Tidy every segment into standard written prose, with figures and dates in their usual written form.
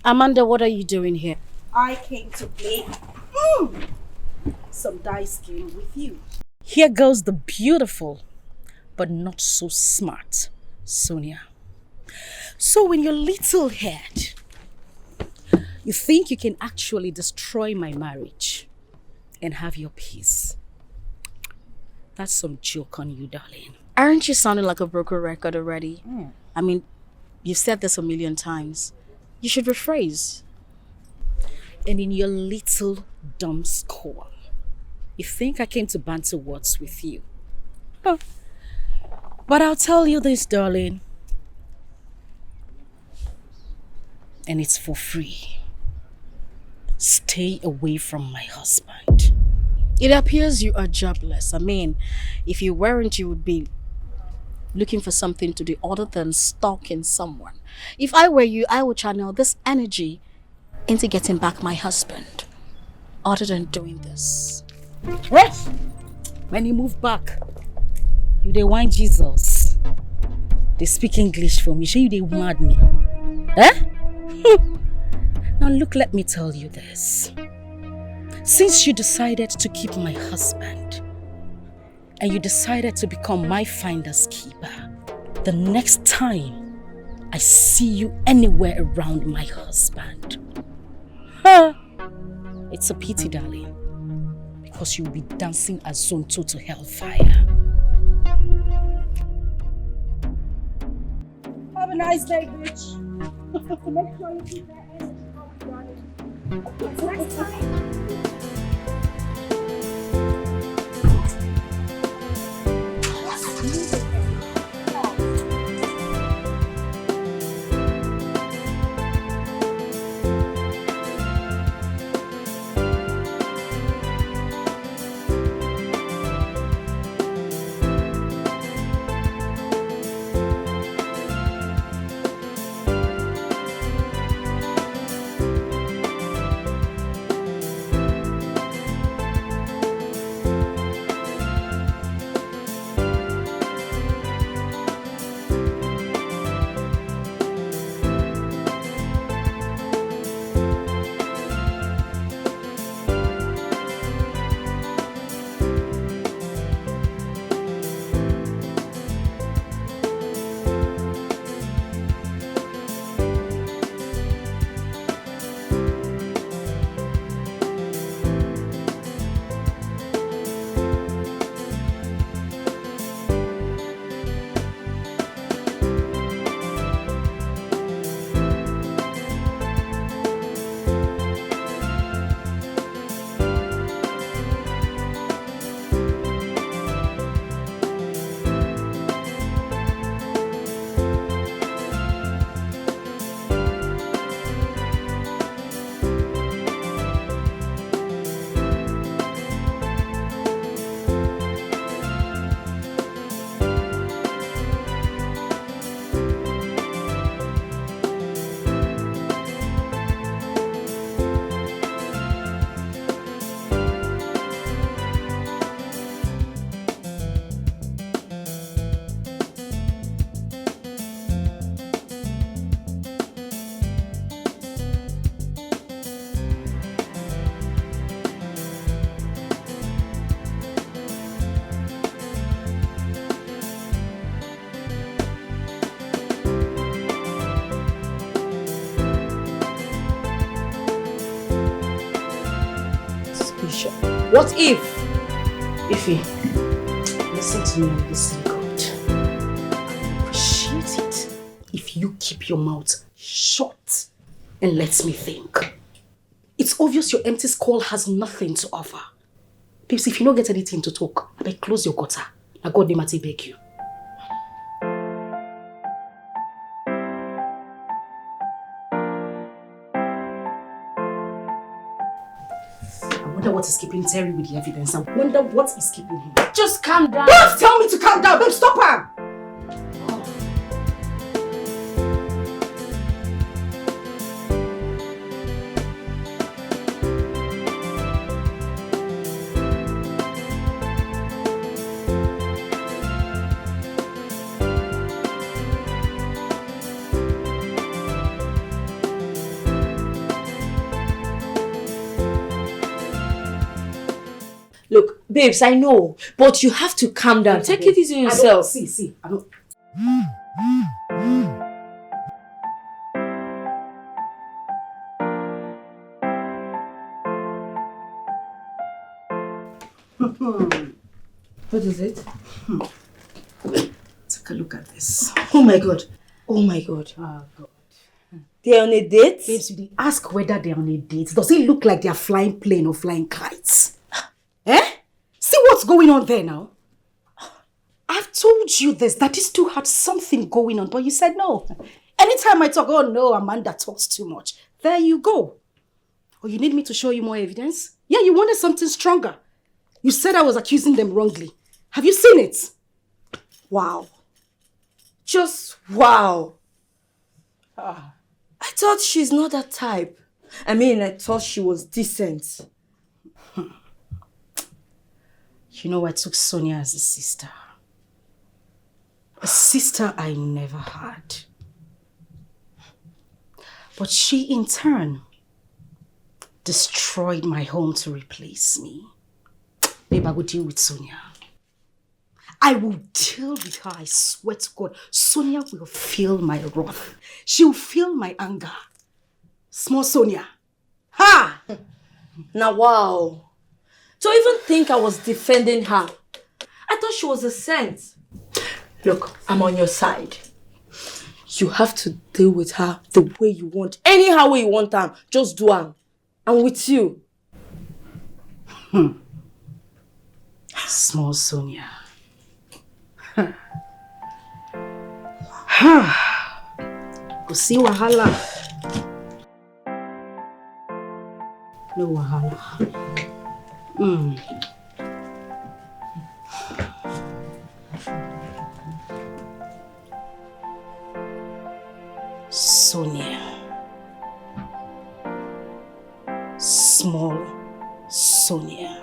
Amanda, what are you doing here? I came to play some dice game with you. Here goes the beautiful, but not so smart, Sonia. So in your little head, you think you can actually destroy my marriage and have your peace. That's some joke on you, darling. Aren't you sounding like a broken record already? I mean, you've said this a million times. You should rephrase. And in your little dumb skull, you think I came to banter words with you. Huh. But I'll tell you this, darling. And it's for free. Stay away from my husband. It appears you are jobless. I mean, if you weren't, you would be looking for something to do other than stalking someone. If I were you, I would channel this energy into getting back my husband, other than doing this. Yes! When you move back, you dey whine Jesus. They speak English for me. Sure you dey mad me. Eh? Now look, let me tell you this. Since you decided to keep my husband, and you decided to become my finder's keeper, the next time I see you anywhere around my husband, it's a pity, darling, because you'll be dancing as tonto to hellfire. Have a nice day, bitch. Make sure you keep that energy up, darling. Next time. What if? Ify, listen to me and listen good. I appreciate it if you keep your mouth shut and let me think. It's obvious your empty skull has nothing to offer. Babes, if you don't get anything to talk, I beg close your gutter. Now God name I beg you. I wonder what is keeping Terry with the evidence. I wonder what is keeping him. Just calm down. Don't tell me to calm down, babe. Stop her. Babes, I know, but you have to calm down. Take it easy on yourself. See, I don't... What is it? Take a look at this. Oh my god. Oh my god. Oh God. They're on a date? Babes, you ask whether they're on a date. Does it look like they're flying plane or flying kites? Eh? See what's going on there now? I've told you this, that these two had something going on, but you said no. Anytime I talk, oh no, Amanda talks too much. There you go. Oh, you need me to show you more evidence? Yeah, you wanted something stronger. You said I was accusing them wrongly. Have you seen it? Wow. Just wow. I thought she's not that type. I thought she was decent. You know, I took Sonia as a sister. A sister I never had. But she, in turn, destroyed my home to replace me. Babe, I will deal with Sonia. I will deal with her, I swear to God. Sonia will feel my wrath. She'll feel my anger. Small Sonia. Ha! Now, wow. To even think I was defending her. I thought she was a saint. Look, I'm on your side. You have to deal with her the way you want. Anyhow way you want her. Just do her. I'm with you. Small Sonia. Go see wahala. No wahala. Sonia. Small Sonia.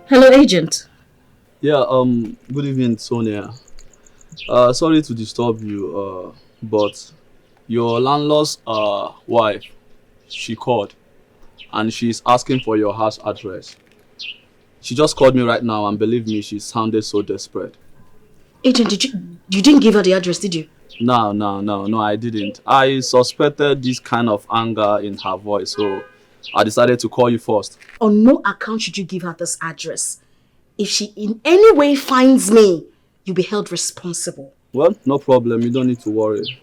Hello, agent. Yeah, good evening, Sonia. Sorry to disturb you, but your landlord's wife, she called and she's asking for your house address. She just called me right now and believe me, she sounded so desperate. Agent, you didn't give her the address, did you? No, I didn't. I suspected this kind of anger in her voice, so I decided to call you first. On no account should you give her this address. If she in any way finds me, you'll be held responsible. Well, no problem. You don't need to worry.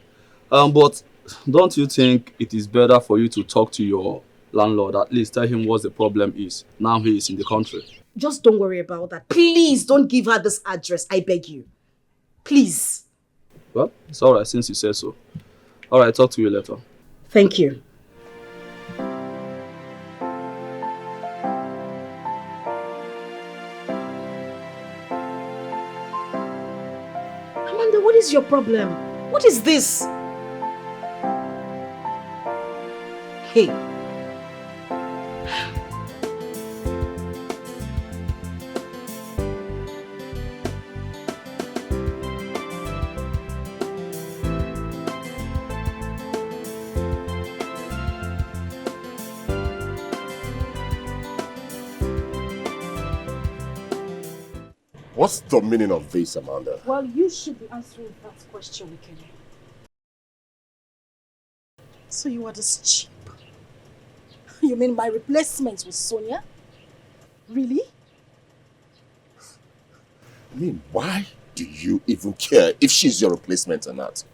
But don't you think it is better for you to talk to your landlord? At least tell him what the problem is. Now he is in the country. Just don't worry about that. Please don't give her this address. I beg you. Please. Well, it's alright since you say so. Alright, talk to you later. Thank you. Amanda, what is your problem? What is this? Hey. What's the meaning of this, Amanda? Well, you should be answering that question, Ikene. So you are this cheap? You mean my replacement was Sonia? Really? I mean, why do you even care if she's your replacement or not?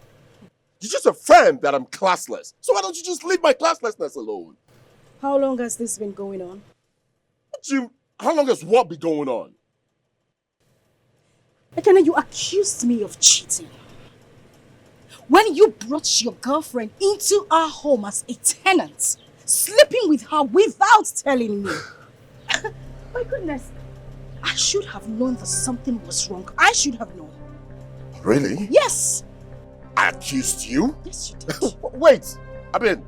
You're just affirmed that I'm classless. So why don't you just leave my classlessness alone? How long has this been going on? How long has what been going on? Ekene, you accused me of cheating. When you brought your girlfriend into our home as a tenant, sleeping with her without telling me. My goodness. I should have known that something was wrong. I should have known. Really? Yes. I accused you? Yes, you did. Wait, I mean,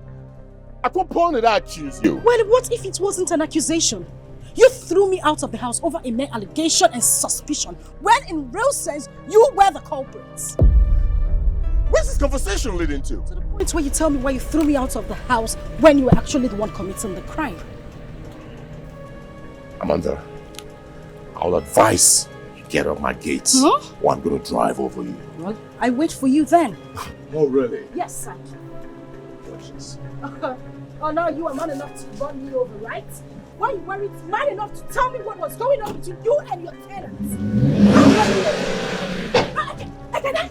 at what point did I accuse you? Well, what if it wasn't an accusation? You threw me out of the house over a mere allegation and suspicion, when in real sense, you were the culprits. Where's this conversation leading to? To the point where you tell me why you threw me out of the house when you were actually the one committing the crime. Amanda, I'll advise you get off my gates, or I'm going to drive over you. Well, I wait for you then. Oh, really? Yes, sir. Gorgeous. Oh, no, you are man enough to run me over, right? Why you weren't man enough to tell me what was going on between you and your tenants? I cannot.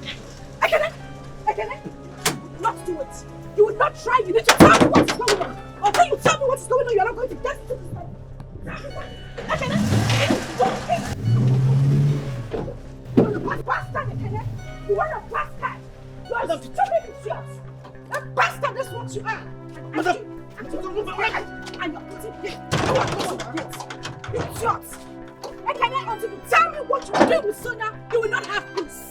Not do it. You would not try. You need to tell me what's going on. Until you tell me what's going on, you're not going to get to this time. I cannot. You're a bastard, Kenneth. You are a bastard. You are a stupid idiot. A bastard, that's what you are. Madam. And you're putting this. You are putting this. Idiot. And Kenneth, until you tell me what you do with Sonia, you will not have peace.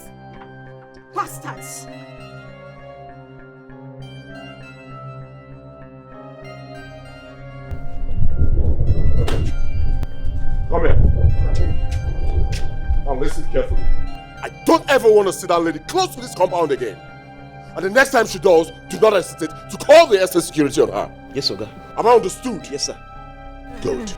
Bastards. Come here. Now listen carefully. I don't ever want to see that lady close to this compound again. And the next time she does, do not hesitate to call the SS security on her. Yes, Oga. Am I understood? Yes, sir. Good.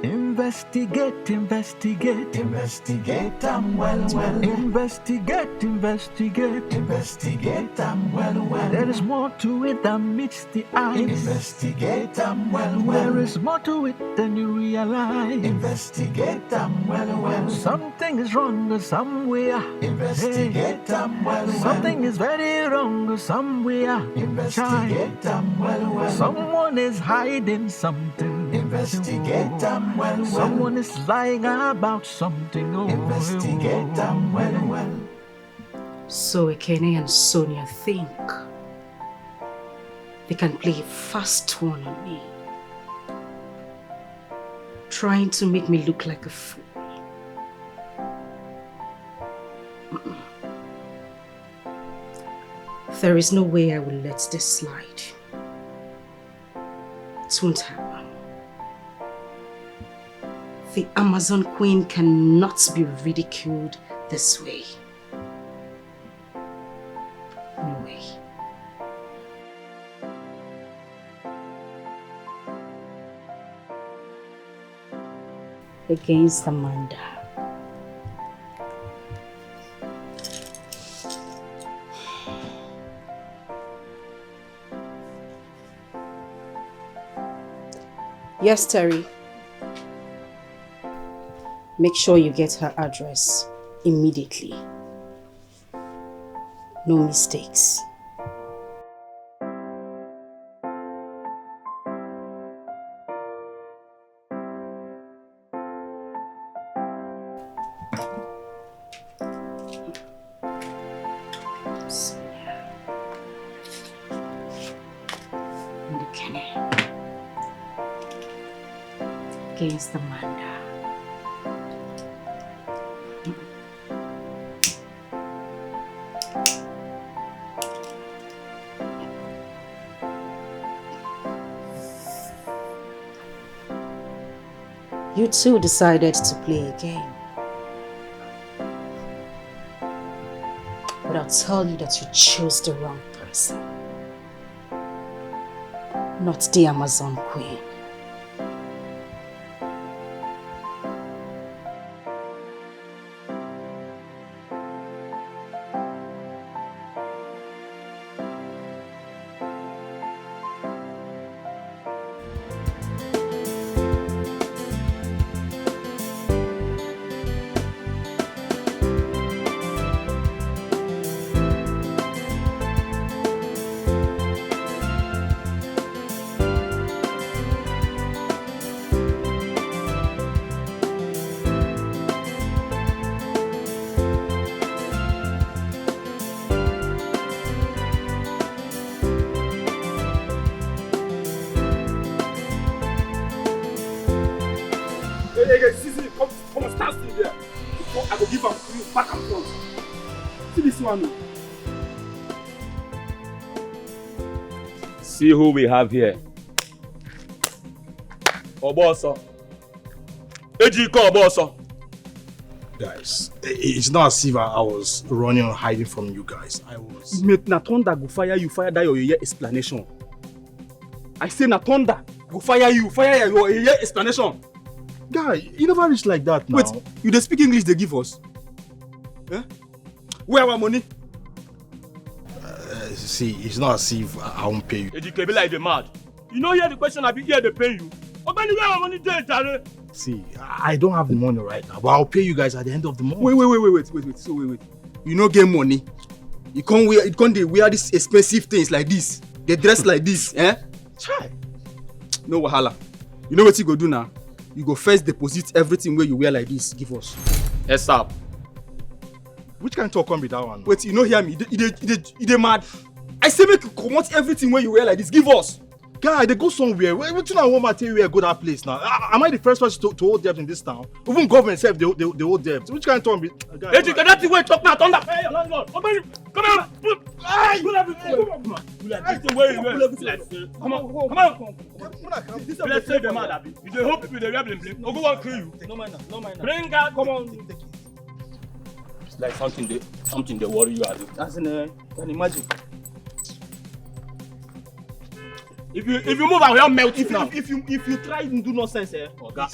Investigate, investigate, investigate, I'm well. Investigate, investigate, investigate, I'm well. There is more to it than meets the eye. Investigate, I'm well. There is more to it than you realize. Investigate, I'm well. Something is wrong somewhere. Investigate, I'm well. Something is very wrong somewhere. Investigate, I'm well. Someone is hiding something. Investigate, I'm well. Someone is lying about something. Investigate, I'm well. So Ekene and Sonia think they can play a fast one on me, trying to make me look like a fool. There is no way I will let this slide. It won't happen. The Amazon Queen cannot be ridiculed this way. No way. Against Amanda. Yes, Terry. Make sure you get her address immediately. No mistakes. Sonia. Dikeh. Against Amanda. You two decided to play a game. But I'll tell you that you chose the wrong person. Not the Amazon Queen. Come and stand still there. I will give her back and front. See this one. See who we have here. Oboso. Ejiko Oboso. Guys, it's not as if I was running or hiding from you guys. I was... Mate, na thunder go fire you, fire that your explanation. I say na thunder go fire you, fire your explanation. Guy, you never reach like that now. Wait, you dey speak English they give us? Eh? Where our money? See, it's not as if I won't pay you. Ejike be like the mad. You know hear the question I be here they pay you. Ogbeni where our money dey, Jare? See, I don't have the money right now, but I'll pay you guys at the end of the month. Wait. So wait. You no get money. You can't wear these expensive things like this. They dress like this, eh? Try. No wahala. You know what you go do now? You go first deposit everything where you wear like this. Give us. Yes, sir. Which kind of talk come with that one? Wait, you know hear me? You dey mad. I say make you comot everything where you wear like this. Give us. Guy, they go somewhere. Everything I want my tell you where go that place now. Am I the first person to hold debt in this town? Even government self they hold debt. Which kind of talk be? Hey, that the way talk now, thunder. Hey, landlord. Come on. Hey, come on. Let's say the man that be. You dey hope people dey wear bling bling. No go wan kill you. No mind. Bring out. Come on. It's like something they worry you as it. As in, can imagine. If you move, I will melt it now. If you try and do nonsense, Oga,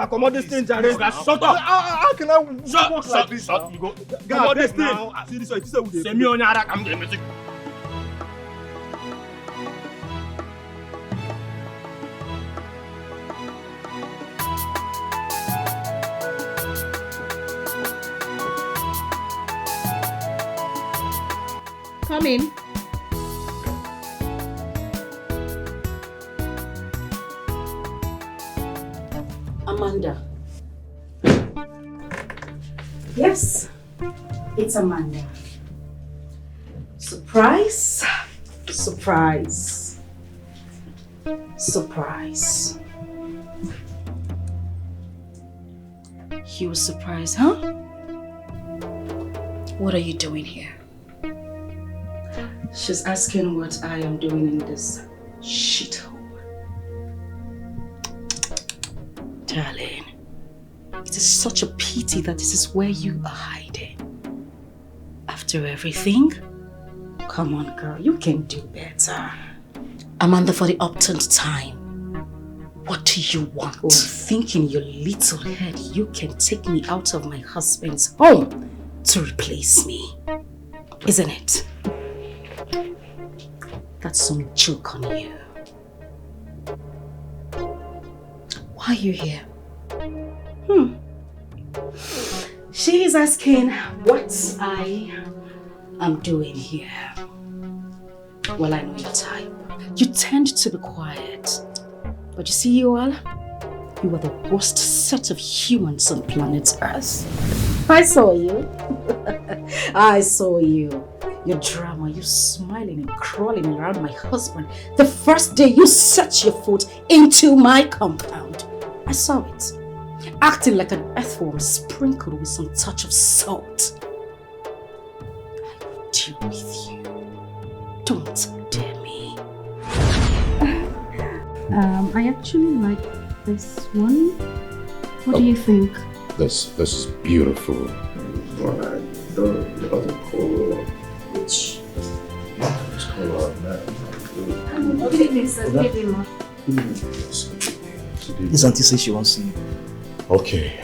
come on this thing, Jare. Oga, shut up. How can I walk like this? Shut. You go. Come on this thing. See this one. Send me on your rack. I'm going to. Come in. Amanda. Yes, it's Amanda. Surprise. You were surprised, huh? What are you doing here? She's asking what I am doing in this shithole. Darling, it is such a pity that this is where you are hiding. After everything? Come on, girl, you can do better. Amanda, for the upturned time, what do you want? Oh, think in your little head you can take me out of my husband's home to replace me, isn't it? That's some joke on you. Why are you here? She is asking what I am doing here. Well, I know your type. You tend to be quiet. But you see you all? You are the worst set of humans on planet Earth. I saw you. I saw you. Your drama, you smiling and crawling around my husband the first day you set your foot into my compound. I saw it. Acting like an earthworm sprinkled with some touch of salt. I will deal with you. Don't dare me. I actually like this one. What do you think? This is beautiful. Alright, the other color. Which color, man? Good evening, sir. Good evening, ma. This auntie says she wants to see you. Okay.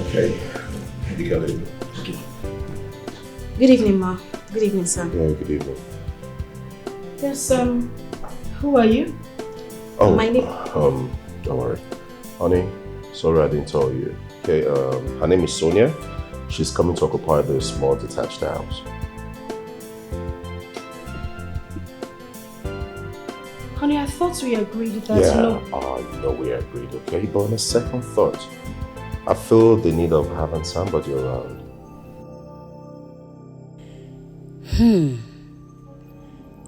Okay. You got it. Okay. Good evening, ma. Good evening, sir. Yeah, good evening. Yes, who are you? Oh, my name. Don't worry. Honey, sorry I didn't tell you. Okay, her name is Sonia. She's coming to occupy this small detached house. Honey, I thought we agreed that, you know we agreed, okay? But on a second thought, I feel the need of having somebody around.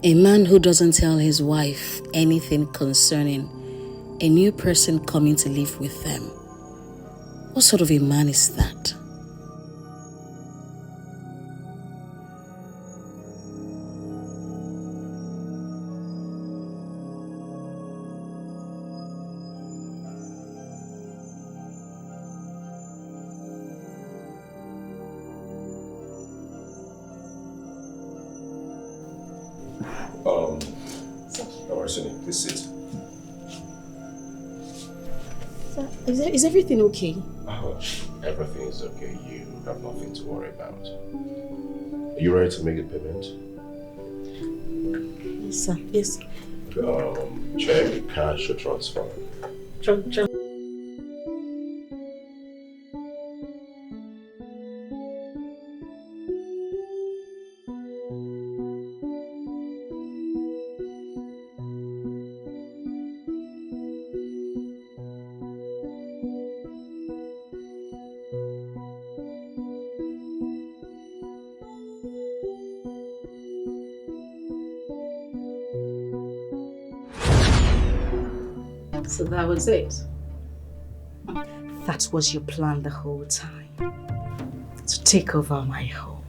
A man who doesn't tell his wife anything concerning a new person coming to live with them. What sort of a man is that? Sonia, please sit. Sir, is everything okay? Everything is okay. You have nothing to worry about. Are you ready to make the payment? Yes, sir. Yes. Check, cash, or transfer? So that was it. That was your plan the whole time. To take over my home.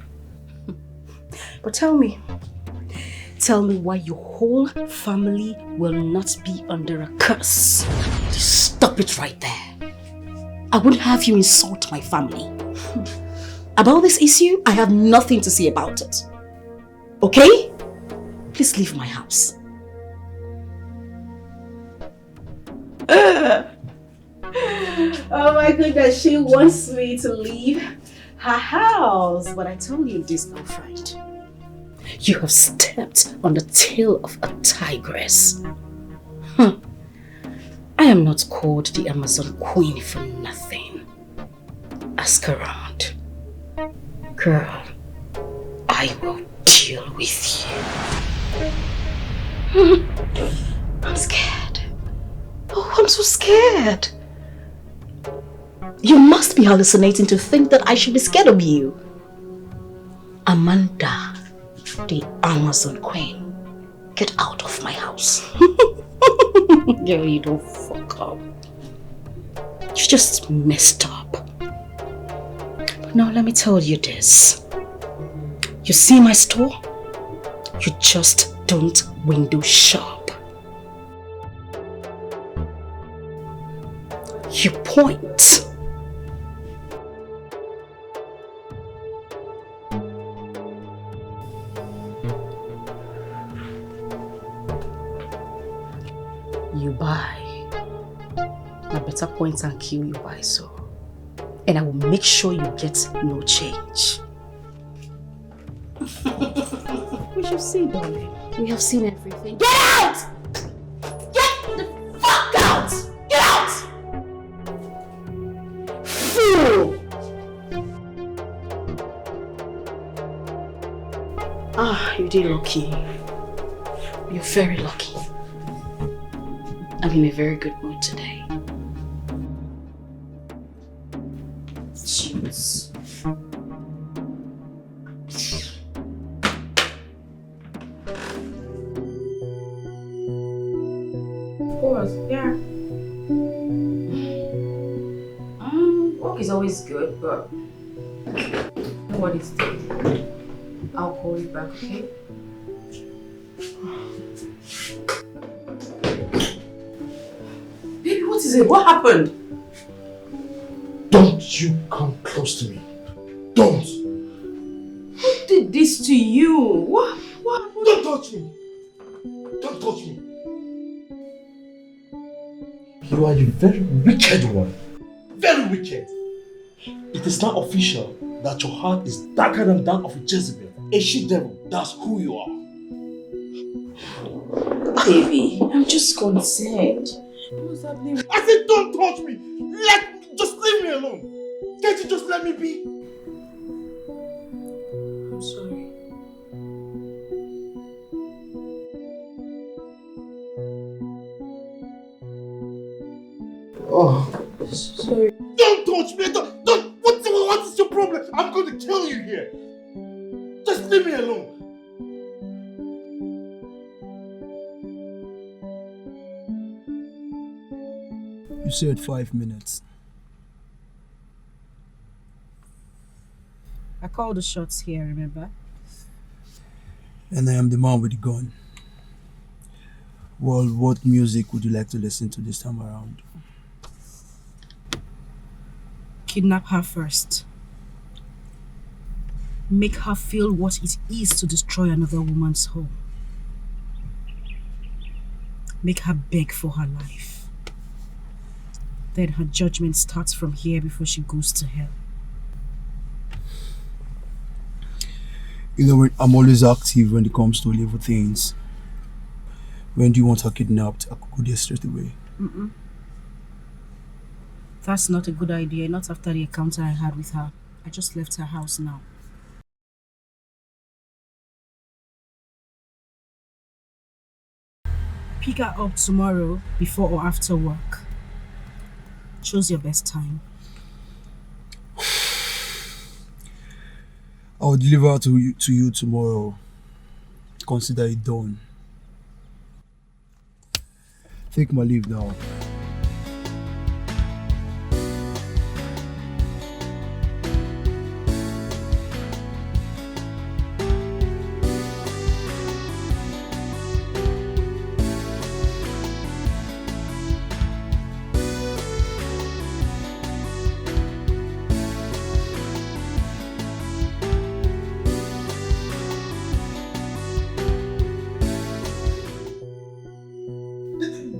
But tell me why your whole family will not be under a curse. Just stop it right there. I wouldn't have you insult my family. About this issue, I have nothing to say about it. Okay? Please leave my house. Oh my goodness, she wants me to leave her house. But I told you this, girlfriend. You have stepped on the tail of a tigress. I am not called the Amazon Queen for nothing. Ask around. Girl, I will deal with you. I'm scared. Oh, I'm so scared. You must be hallucinating to think that I should be scared of you. Amanda, the Amazon Queen, get out of my house. Girl, you don't fuck up. You just messed up. But now let me tell you this. You see my store? You just don't window shop. You point. You buy. I better point and kill you buy so. And I will make sure you get no change. We shall see, darling. We have seen everything. Get out! Get the fuck out! Get out! Fool! Ah, you did lucky. You're very lucky. I'm in a very good mood today. Cheers. Of course, yeah. Work is always good, but you know what it's doing. I'll call you back, okay? Baby, what is it? What happened? Don't you come close to me. Don't. Who did this to you? What happened? Don't touch me. Don't touch me. You are a very wicked one. Very wicked. It is now official that your heart is darker than that of a Jezebel. A she-devil. That's who you are. Baby, I'm just concerned. What's happening? I said don't touch me. Just leave me alone. Can't you just let me be? I'm sorry. Oh, sorry. Don't touch me. Don't. What is your problem? I'm going to kill you here. Just leave me alone. You said 5 minutes. I called the shots here, remember? And I am the man with the gun. Well, what music would you like to listen to this time around? Kidnap her first. Make her feel what it is to destroy another woman's home. Make her beg for her life. Then her judgment starts from here before she goes to hell. You know, I'm always active when it comes to little things. When do you want her kidnapped? I could go there straight away. That's not a good idea, not after the encounter I had with her. I just left her house now. Pick her up tomorrow before or after work. Choose your best time. I'll deliver her to you tomorrow. Consider it done. Take my leave now.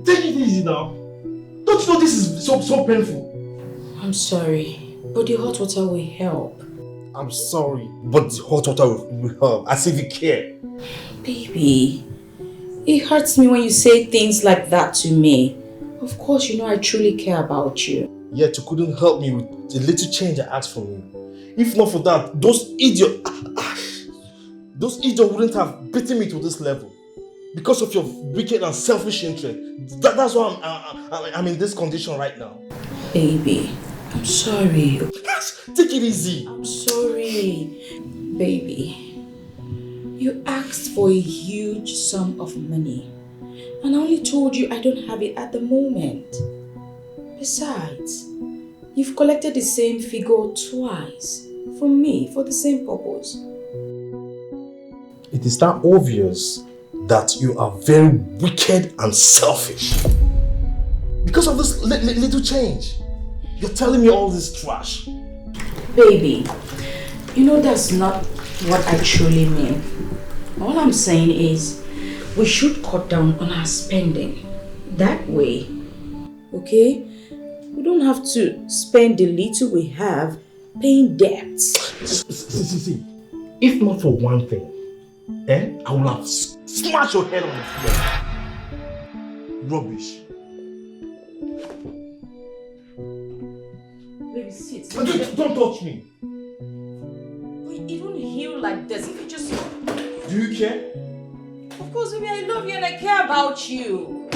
Take it easy now. Don't you know this is so painful? I'm sorry, but the hot water will help. I'm sorry, but the hot water will help. As if you care. Baby, it hurts me when you say things like that to me. Of course, you know I truly care about you. Yet you couldn't help me with the little change I asked from you. If not for that, those idiots wouldn't have beaten me to this level. Because of your wicked and selfish interest. That's why I'm in this condition right now. Baby, I'm sorry. Take it easy. I'm sorry. Baby, you asked for a huge sum of money. And I only told you I don't have it at the moment. Besides, you've collected the same figure twice from me for the same purpose. It is that obvious that you are very wicked and selfish. Because of this little change. You're telling me all this trash. Baby, you know that's not what I truly mean. All I'm saying is we should cut down on our spending. That way, okay? We don't have to spend the little we have paying debts. See. If not for one thing, I will have smashed your head on the floor. Rubbish. Baby, sit. Don't touch me. But it won't heal like this if you just... Do you care? Of course, baby, I love you and I care about you.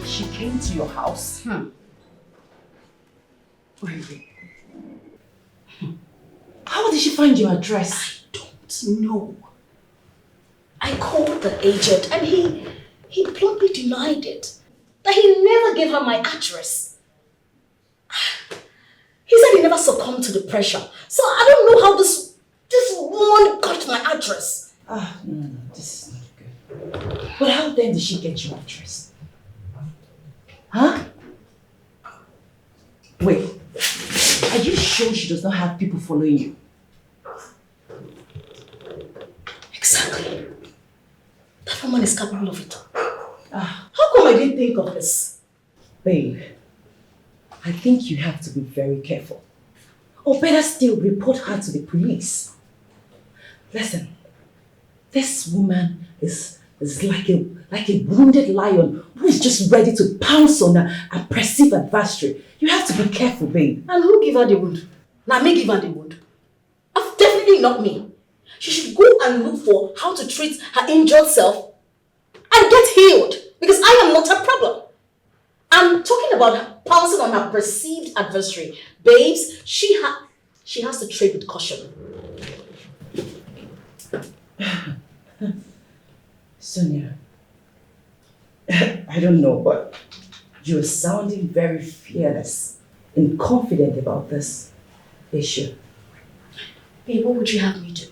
She came to your house? Wait. How did she find your address? I don't know. I called the agent and he bluntly denied it. That he never gave her my address. He said he never succumbed to the pressure. So I don't know how this woman got my address. No, this is not good. But how then did she get your address? Huh? Wait, are you sure she does not have people following you? Exactly. That woman is capable of it all. How come I didn't think of this? Babe, I think you have to be very careful. Or better still, report her to the police. Listen, this woman is like a wounded lion who is just ready to pounce on a perceived adversary. You have to be careful, babe. And who give her the wound? Now me give her the wound. Definitely not me. She should go and look for how to treat her injured self and get healed. Because I am not her problem. I'm talking about her pouncing on her perceived adversary. Babes, she has to tread with caution. Sonia, I don't know, but you're sounding very fearless and confident about this issue. Babe, what would you have me do?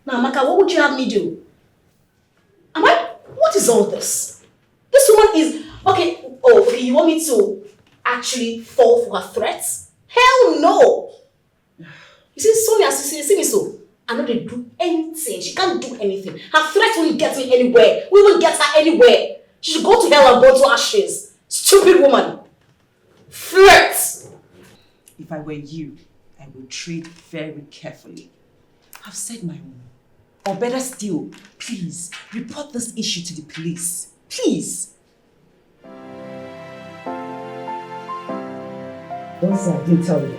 Now, Maka, what would you have me do? What is all this? This woman is, okay, you want me to actually fall for her threats? Hell no! You see, Sonia, you see me so? I know they do anything. She can't do anything. Her threats won't get me anywhere. We won't get her anywhere. She should go to hell and burn to ashes. Stupid woman. Threats! If I were you, I would tread very carefully. I've said my own. Or better still, please, report this issue to the police. Please. Don't say I didn't tell you.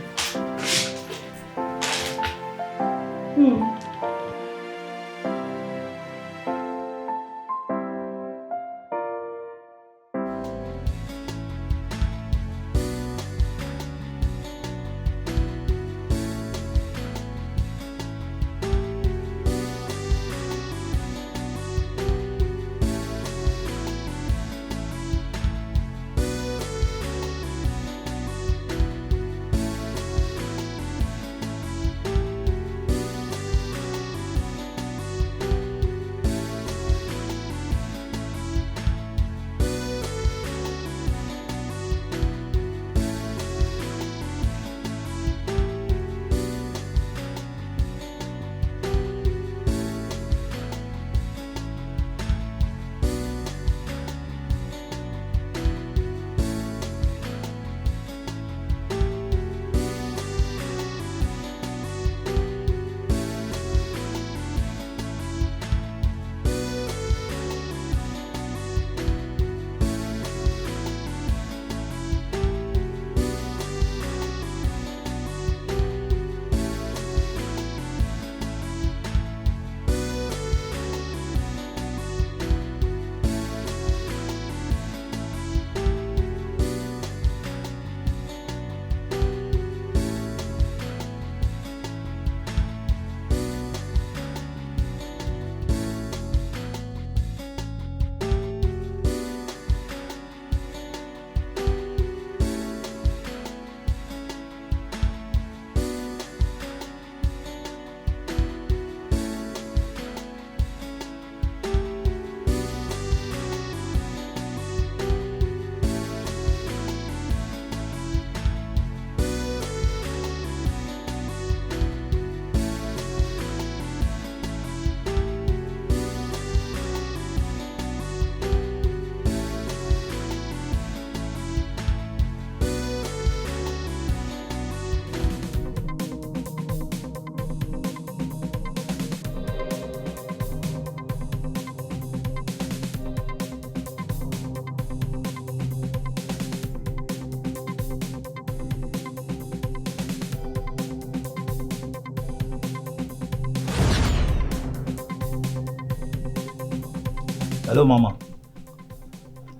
Hello, Mama.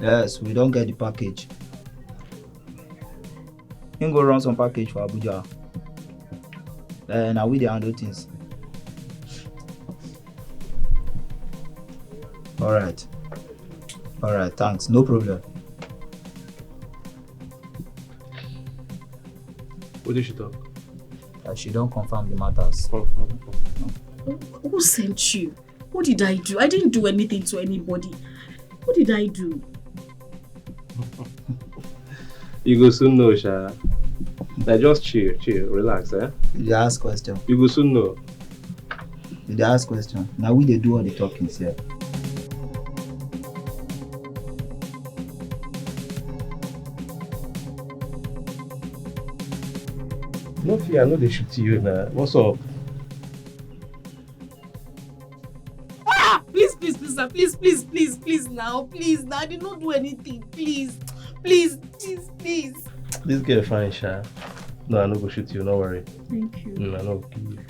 Yes, we don't get the package. You can go run some package for Abuja. Now we the handle things. Alright, thanks. No problem. What did she talk? She don't confirm the matters. Who sent you? What did I do? I didn't do anything to anybody. What did I do? You go soon know, Sha. Like, just chill, relax, eh? You ask question. You go soon know. You ask question. Now we they do all the talking here. No fear, I know they shoot you now. What's up? Please, sir. Please now. I did not do anything. Please. Please. This girl fine, Sha. No, I no go shoot you, no worry. Thank you. No, I no go kill you.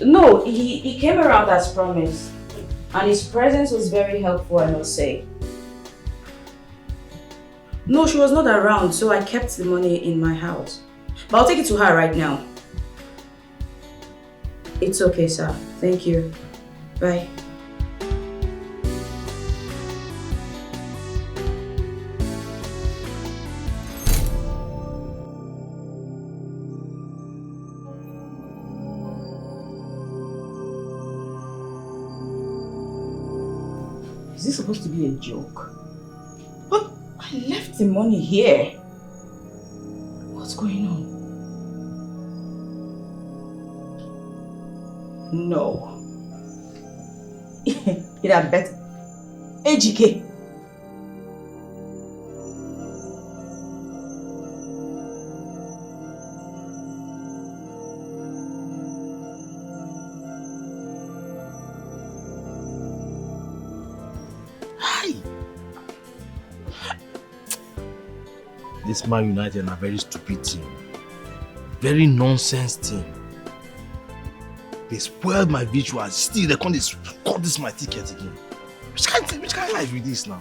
No, he came around as promised. And his presence was very helpful, I must say. No, she was not around, so I kept the money in my house. But I'll take it to her right now. It's okay, sir. Thank you. Bye. Is this supposed to be a joke? But I left the money here. What's going on? No. It had better. AGK. This Man United are a very stupid team. Very nonsense team. They spoiled my visuals. Still, they can't score this my ticket again. Which kind of life with this now?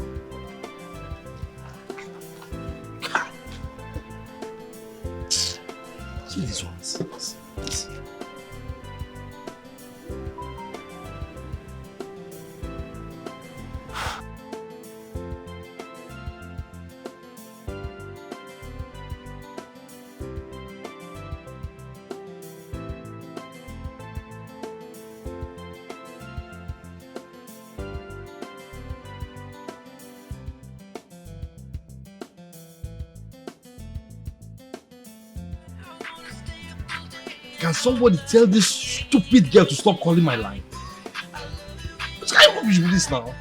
See these ones. Can somebody tell this stupid girl to stop calling my line? What kind of rubbish with this now?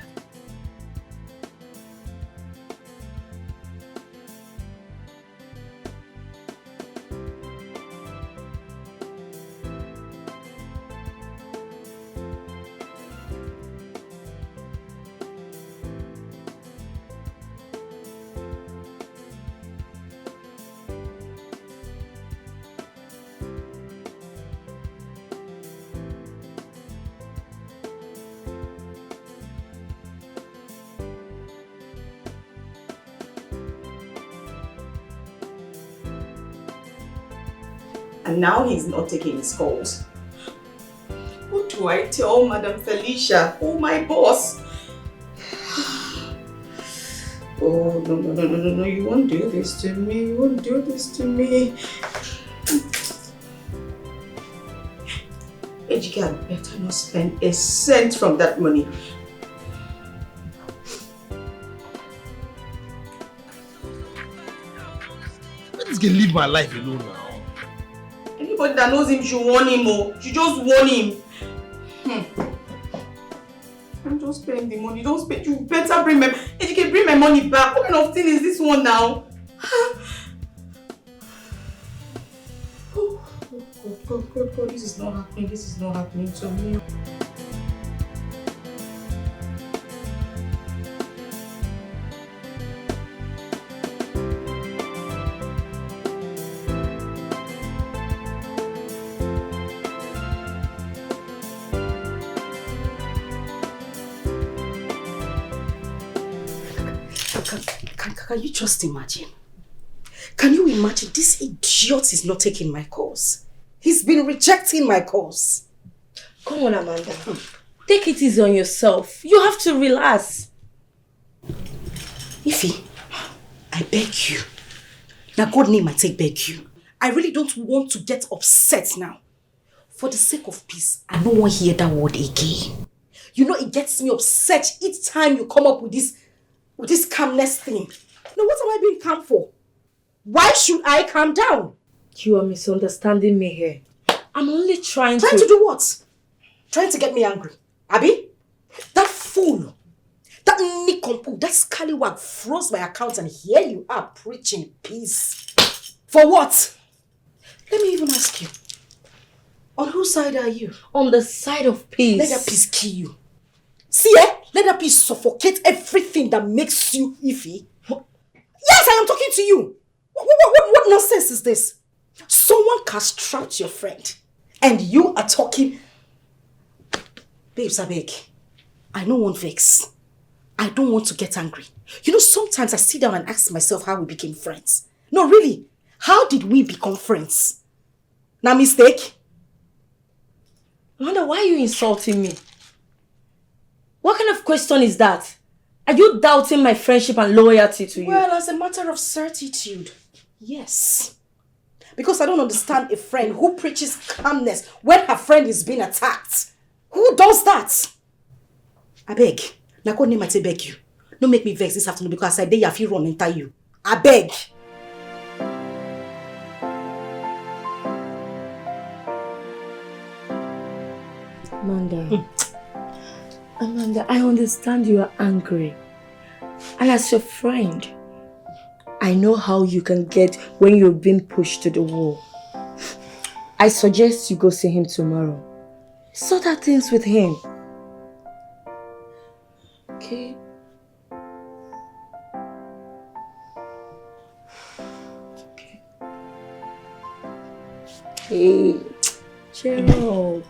And now he's not taking his calls. What do I tell Madam Felicia? Oh, my boss. Oh, no, you won't do this to me. You won't do this to me. Ejike had better not spend a cent from that money. Let this girl leave my life alone now. Anybody that knows him should warn him, oh. Should just warn him. I'm just paying the money. Don't spend. You better bring my money back. What kind of thing is this one now? God, this is not happening. This is not happening to me. Can you just imagine? Can you imagine? This idiot is not taking my calls. He's been rejecting my calls. Come on, Amanda. Take it easy on yourself. You have to relax. Ify, I beg you. Now God name I take beg you. I really don't want to get upset now. For the sake of peace, I don't want to hear that word again. You know it gets me upset each time you come up with this calmness thing. Now what am I being calm for? Why should I calm down? You are misunderstanding me here. I'm only trying to... Trying to do what? Trying to get me angry. Abi? That fool That nincompoop, that scallywag froze my account and here you are preaching peace. For what? Let me even ask you. On whose side are you? On the side of peace. Let that peace kill you. See, let that peace suffocate everything that makes you iffy. Yes, I am talking to you. What nonsense is this? Someone castrated your friend and you are talking... Babes, I beg. I don't want vex. I don't want to get angry. You know, sometimes I sit down and ask myself how we became friends. No, really. How did we become friends? Now, mistake? Amanda, why are you insulting me? What kind of question is that? Are you doubting my friendship and loyalty to you? Well, as a matter of certitude, yes. Because I don't understand a friend who preaches calmness when her friend is being attacked. Who does that? I beg. Now, go name I say beg you. Don't make me vex this afternoon because I dare you run enter you. I beg. Amanda, I understand you are angry. And as your friend, I know how you can get when you've been pushed to the wall. I suggest you go see him tomorrow. Sort out things with him. Okay? Hey, cheer up.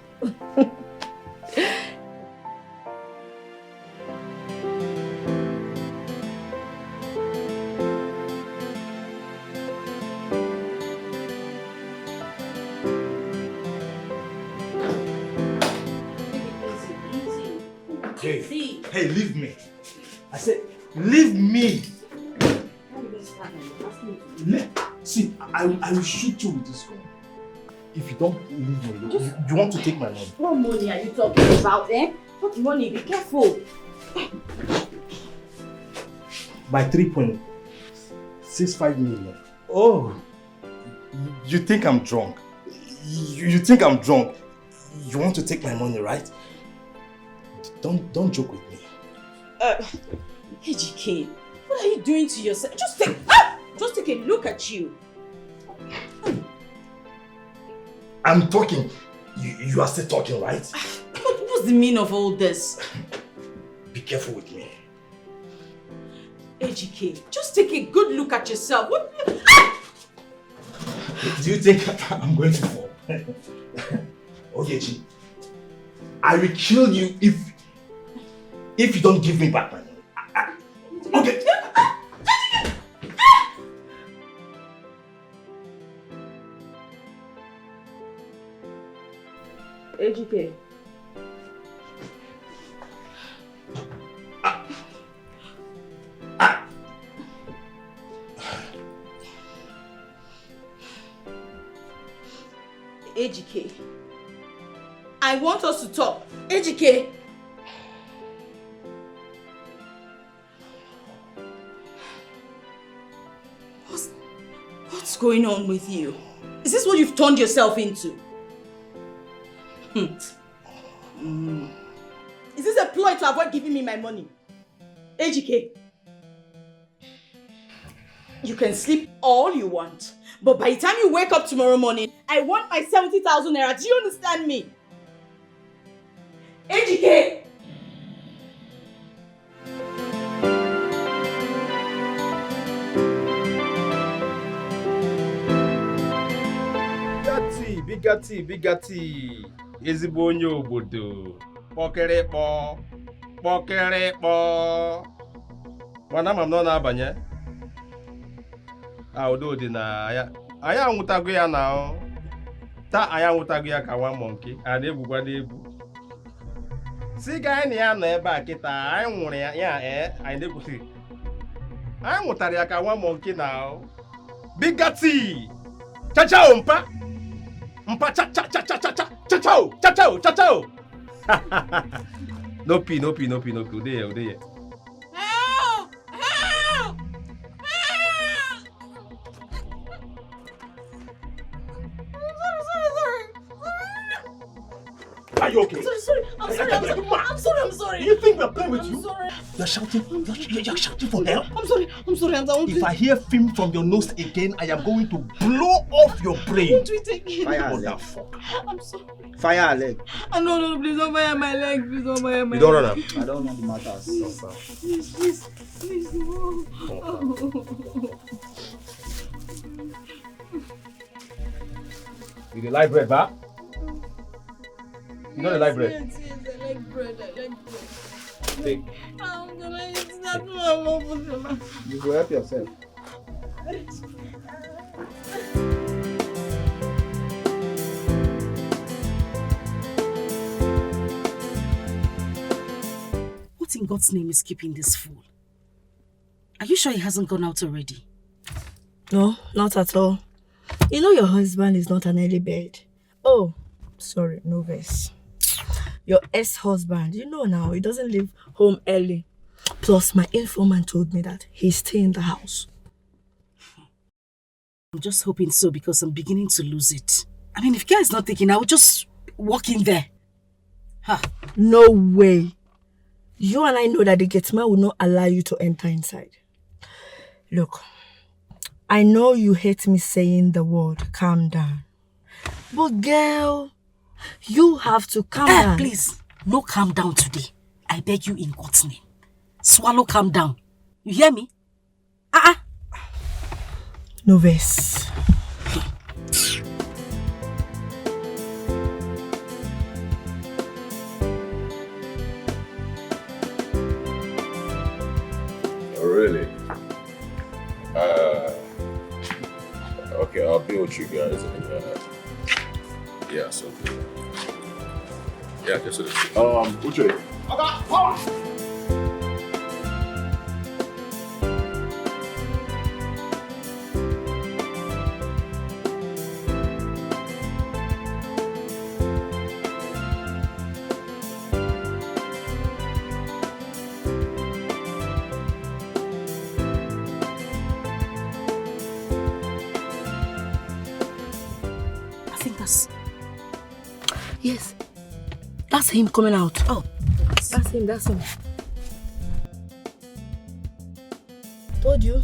Hey, leave me. I said, leave me. See, I will shoot you with this gun. If you don't leave me, you want to take my money. What money are you talking about, eh? What money? Be careful. By 3.65 million. Oh, you think I'm drunk? You think I'm drunk? You want to take my money, right? Don't joke with me. Hey, GK, what are you doing to yourself? Just take a look at you. I'm talking. You are still talking, right? What's the meaning of all this? Be careful with me. Hey, GK, just take a good look at yourself. What? Do you think I'm going to fall? Okay, Chi. I will kill you if you don't give me back my money. Okay. AGK. AGK. I want us to talk. AGK. What's going on with you? Is this what you've turned yourself into? Is this a ploy to avoid giving me my money? AGK. You can sleep all you want, but by the time you wake up tomorrow morning, I want my 70,000 naira. Do you understand me? AGK. Bigati, ezigbo onye obodo, kpọkịrịkpọ. Mana ama m nọ na-abanye. Udo dị na ya. Anyị anwụtago ya na taa anyị anwụtago ya ka nwa monkey. A na-egwukwa n'egwu. Si ga anyị na ya nọ ebe a kịta, anyị nwụrụ ya anyị na-egwusi. Anyị nwụtara ya ka nwa monkey na Bigati. Chachao mpa. Mpa cha cha cha cha cha cha chachao chachao chachao. No pi. Ude. Help! Are Are you okay? I'm sorry. You think we're playing with you? Sorry. You're shouting. You're shouting for help. I'm sorry. If I hear film from your nose again, I am going to blow off your brain. Won't we take it? Motherfucker. I'm sorry. Fire her leg. No, please don't fire my leg. Please don't fire my leg. You don't run up. I don't know the matters. Please, no. You like bread, ba? You know the like bread? Yes, I like bread. Take. I'm gonna eat that one. You go help yourself. What in God's name is keeping this fool? Are you sure he hasn't gone out already? No, not at all. You know your husband is not an early bird. Oh, sorry, no verse. Your ex-husband, you know now, he doesn't leave home early. Plus, my informant told me that he's staying in the house. I'm just hoping so because I'm beginning to lose it. I mean, if Kia is not taking, I will just walk in there. Ha! No way. You and I know that the gateman will not allow you to enter inside. Look, I know you hate me saying the word calm down. But girl, you have to calm down. Please, no calm down today. I beg you in God's name. Swallow calm down. You hear me? No verse. Oh, really? Okay, I'll be with you guys. Yeah, so good. Yeah, just so Uche. Yes. That's him coming out. Oh. That's him. Told you.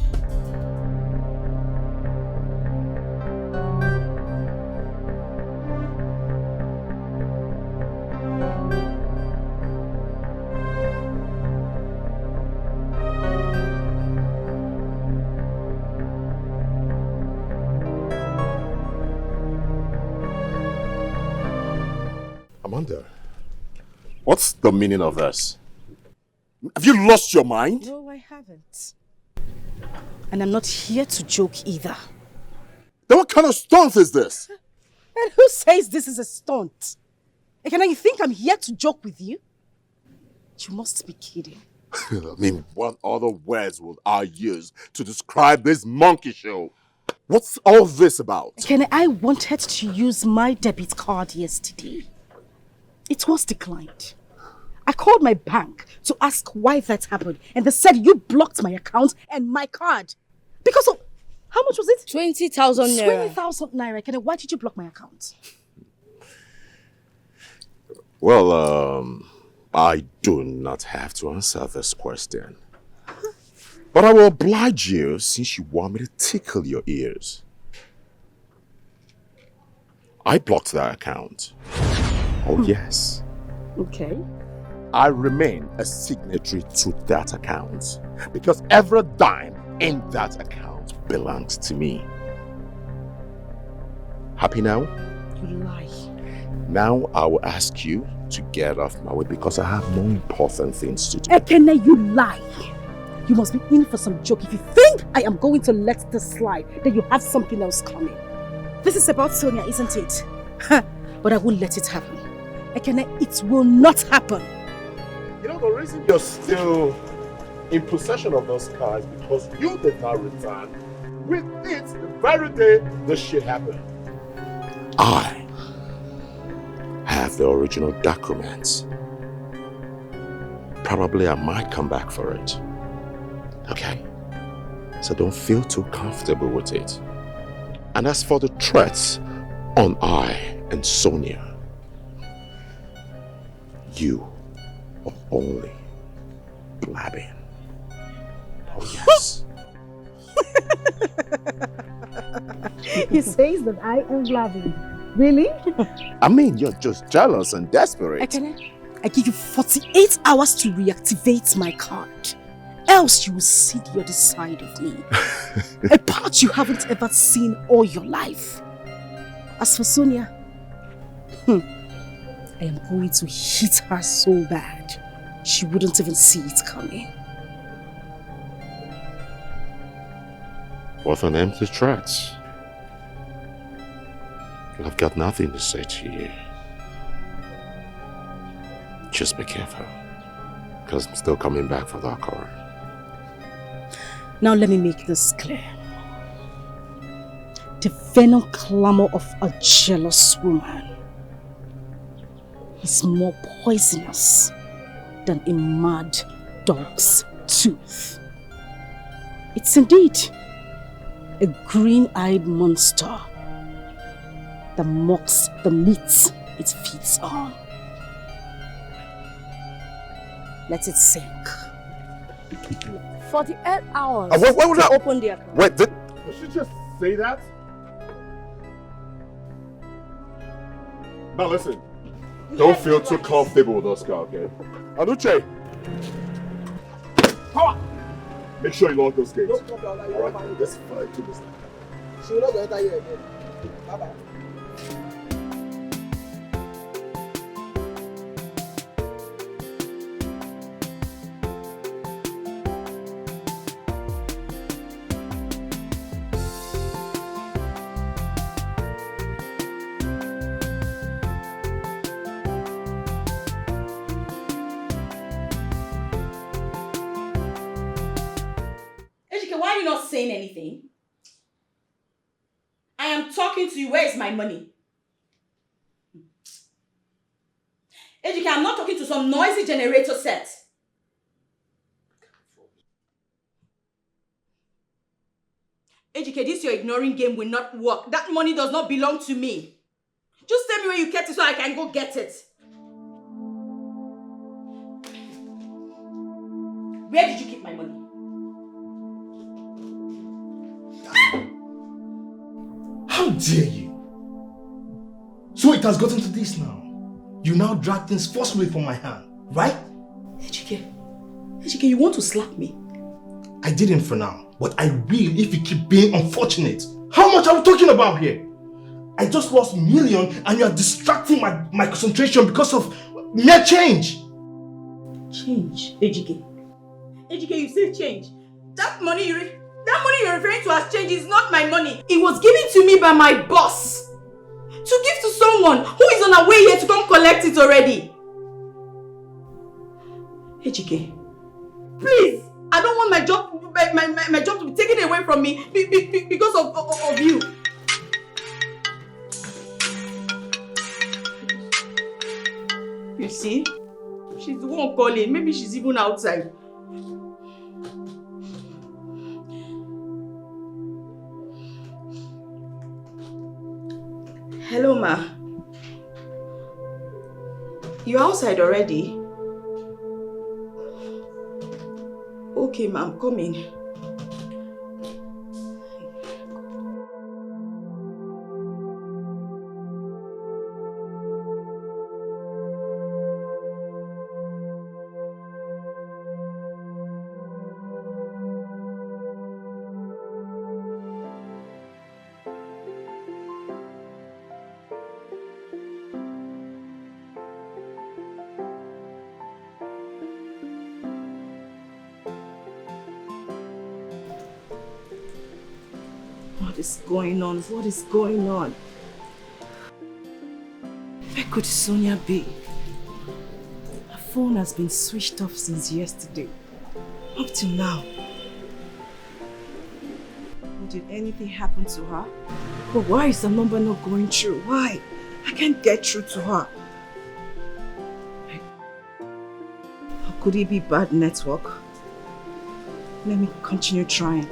Amanda, what's the meaning of this? Have you lost your mind? No, I haven't. And I'm not here to joke either. Then what kind of stunt is this? And who says this is a stunt? Can you think I'm here to joke with you? You must be kidding. I mean, what other words would I use to describe this monkey show? What's all this about? I wanted to use my debit card yesterday. It was declined. I called my bank to ask why that happened, and they said you blocked my account and my card. Because of, how much was it? 20,000 naira. 20,000 naira. Why did you block my account? Well, I do not have to answer this question. But I will oblige you since you want me to tickle your ears. I blocked that account. Oh, yes. Okay. I remain a signatory to that account because every dime in that account belongs to me. Happy now? You lie. Now I will ask you to get off my way because I have more important things to do. Ekene, you lie. You must be in for some joke. If you think I am going to let this slide, then you have something else coming. This is about Sonia, isn't it? But I won't let it happen. Ekene, it will not happen. You know, the reason you're still in possession of those cars because you did not return with it the very day this shit happened. I have the original documents. Probably I might come back for it. Okay? So don't feel too comfortable with it. And as for the threats on I and Sonia, You are only blabbing. Oh, yes. He says that I am blabbing. Really? I mean, you're just jealous and desperate. I give you 48 hours to reactivate my card. Else you will see the other side of me. A part you haven't ever seen all your life. As for Sonia, I am going to hit her so bad, she wouldn't even see it coming. What an empty threat. I've got nothing to say to you. Just be careful, because I'm still coming back for that car. Now let me make this clear. The venom clamor of a jealous woman is more poisonous than a mad dog's tooth. It's indeed a green-eyed monster that mocks the meat it feeds on. Let it sink. 48 hours What was that? open the account. Wait, did she just say that? Now listen, don't feel too comfortable with Oscar, okay? Anuche! Power! Make sure you lock those gates. Alright, let's fight to this. She will not go enter here again. Bye-bye. Why are you not saying anything? I am talking to you. Where is my money? Ejike, I'm not talking to some noisy generator set. Ejike, this your ignoring game will not work. That money does not belong to me. Just tell me where you kept it so I can go get it. Where did you keep my money? How dare you? So it has gotten to this now. You now drag things forcefully from my hand, right? Ejike, you want to slap me? I didn't for now, but I will if you keep being unfortunate. How much are we talking about here? I just lost millions and you are distracting my concentration because of mere change. Change, Ejike. Ejike, you say change. That money you're referring to as change is not my money. It was given to me by my boss. To give to someone who is on her way here to come collect it already. Ejike, please, I don't want my job to be taken away from me because of you. You see? She's the one calling. Maybe she's even outside. Hello, ma. You're outside already? Okay, ma, I'm coming. What is going on? What is going on? Where could Sonia be? Her phone has been switched off since yesterday. Up till now. Did anything happen to her? But why is the number not going through? Why? I can't get through to her. Or could it be bad network? Let me continue trying.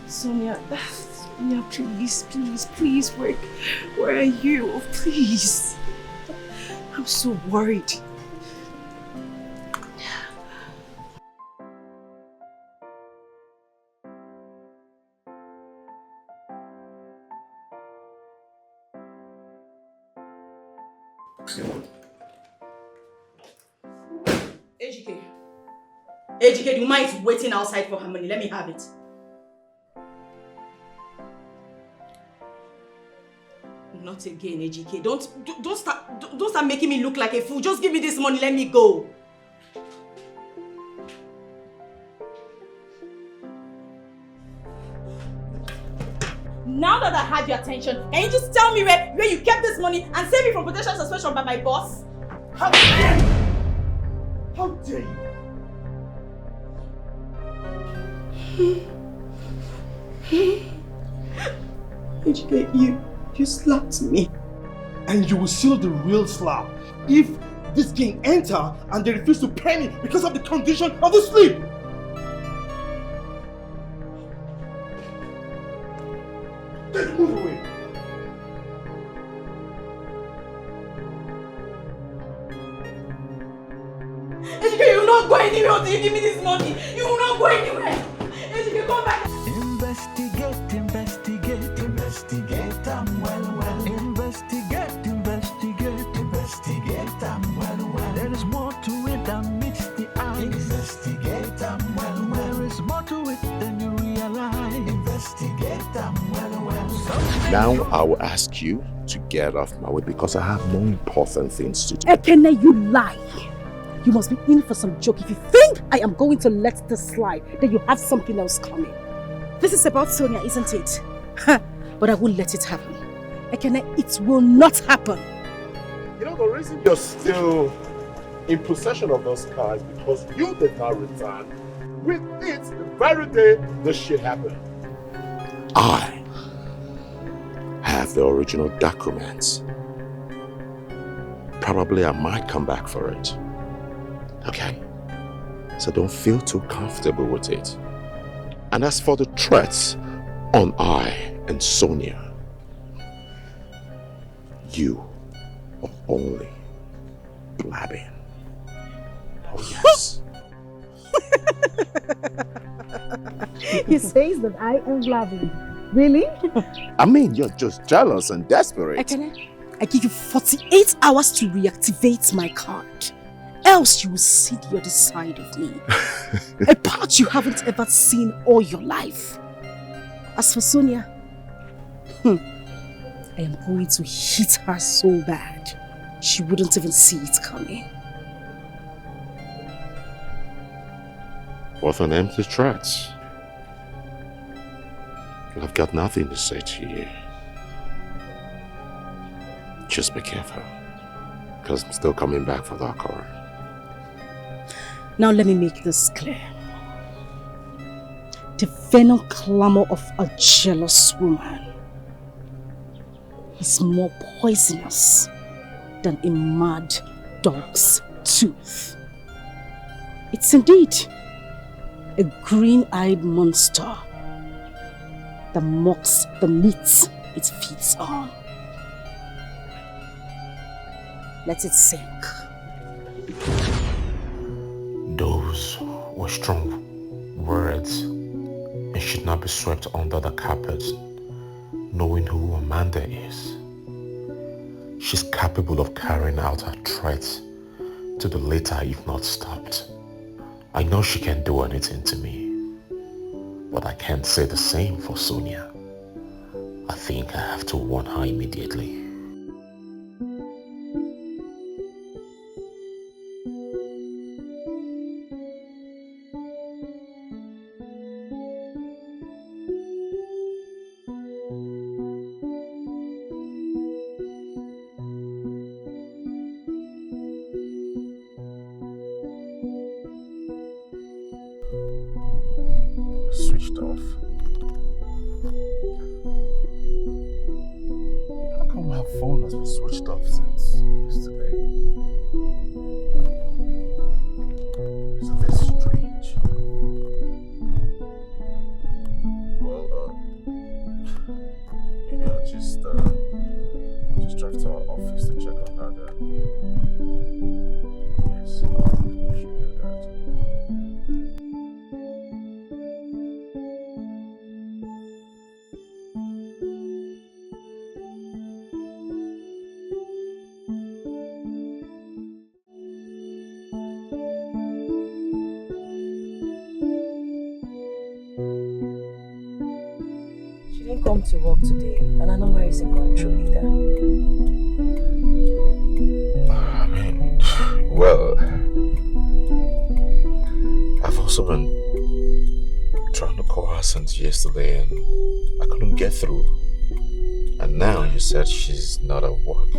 Sonia, Yeah, please, please, please, where are you? Please. I'm so worried. Ejike. Ejike, the woman is waiting outside for her money. Let me have it. Not again, Ejike. Don't start making me look like a fool. Just give me this money. Let me go. Now that I have your attention, can you just tell me where you kept this money and save me from potential suspension by my boss? How dare you? How dare you? Ejike, you slapped me. And you will seal the real slap if this gang enter and they refuse to pay me because of the condition of the sleep. Just move away. Ejike, you will not go anywhere until you give me this money. You will not go anywhere. Ejike, come back. Investigate, investigate, investigate, I'm well. Investigate, investigate, investigate, I'm well. There is more to it than meets the eye. Investigate, I'm well. There is more to it than you realize. Investigate, I'm well. Now I will ask you to get off my way because I have more important things to do. Ekene, you lie. You must be in for some joke. If you think I am going to let this slide, then you have something else coming. This is about Sonia, isn't it? But I won't let it happen. Ekene, it will not happen. You know, the reason you're still in possession of those cars because you did not return with it the very day the shit happened. I have the original documents. Probably I might come back for it. Okay? So don't feel too comfortable with it. And as for the threats on I and Sonia, you are only blabbing. Oh yes. He says that I am blabbing. Really? I mean, you're just jealous and desperate. Ekene, I give you 48 hours to reactivate my card. Else you will see the other side of me. A part you haven't ever seen all your life. As for Sonia, I am going to hit her so bad, she wouldn't even see it coming. What an empty threat. I've got nothing to say to you. Just be careful, because I'm still coming back for that car. Now let me make this clear. The venom clamor of a jealous woman is more poisonous than a mad dog's tooth. It's indeed a green-eyed monster that mocks the meat it feeds on. Let it sink. Those were strong words and should not be swept under the carpet, knowing who Amanda is. She's capable of carrying out her threats to the letter if not stopped. I know she can do anything to me, but I can't say the same for Sonia. I think I have to warn her immediately. Switched off. How come my phone has been switched off since yesterday? Isn't this strange? Well, come to work today, and I know Mary isn't going through either. I mean, well, I've also been trying to call her since yesterday and I couldn't get through. And now you said she's not at work. I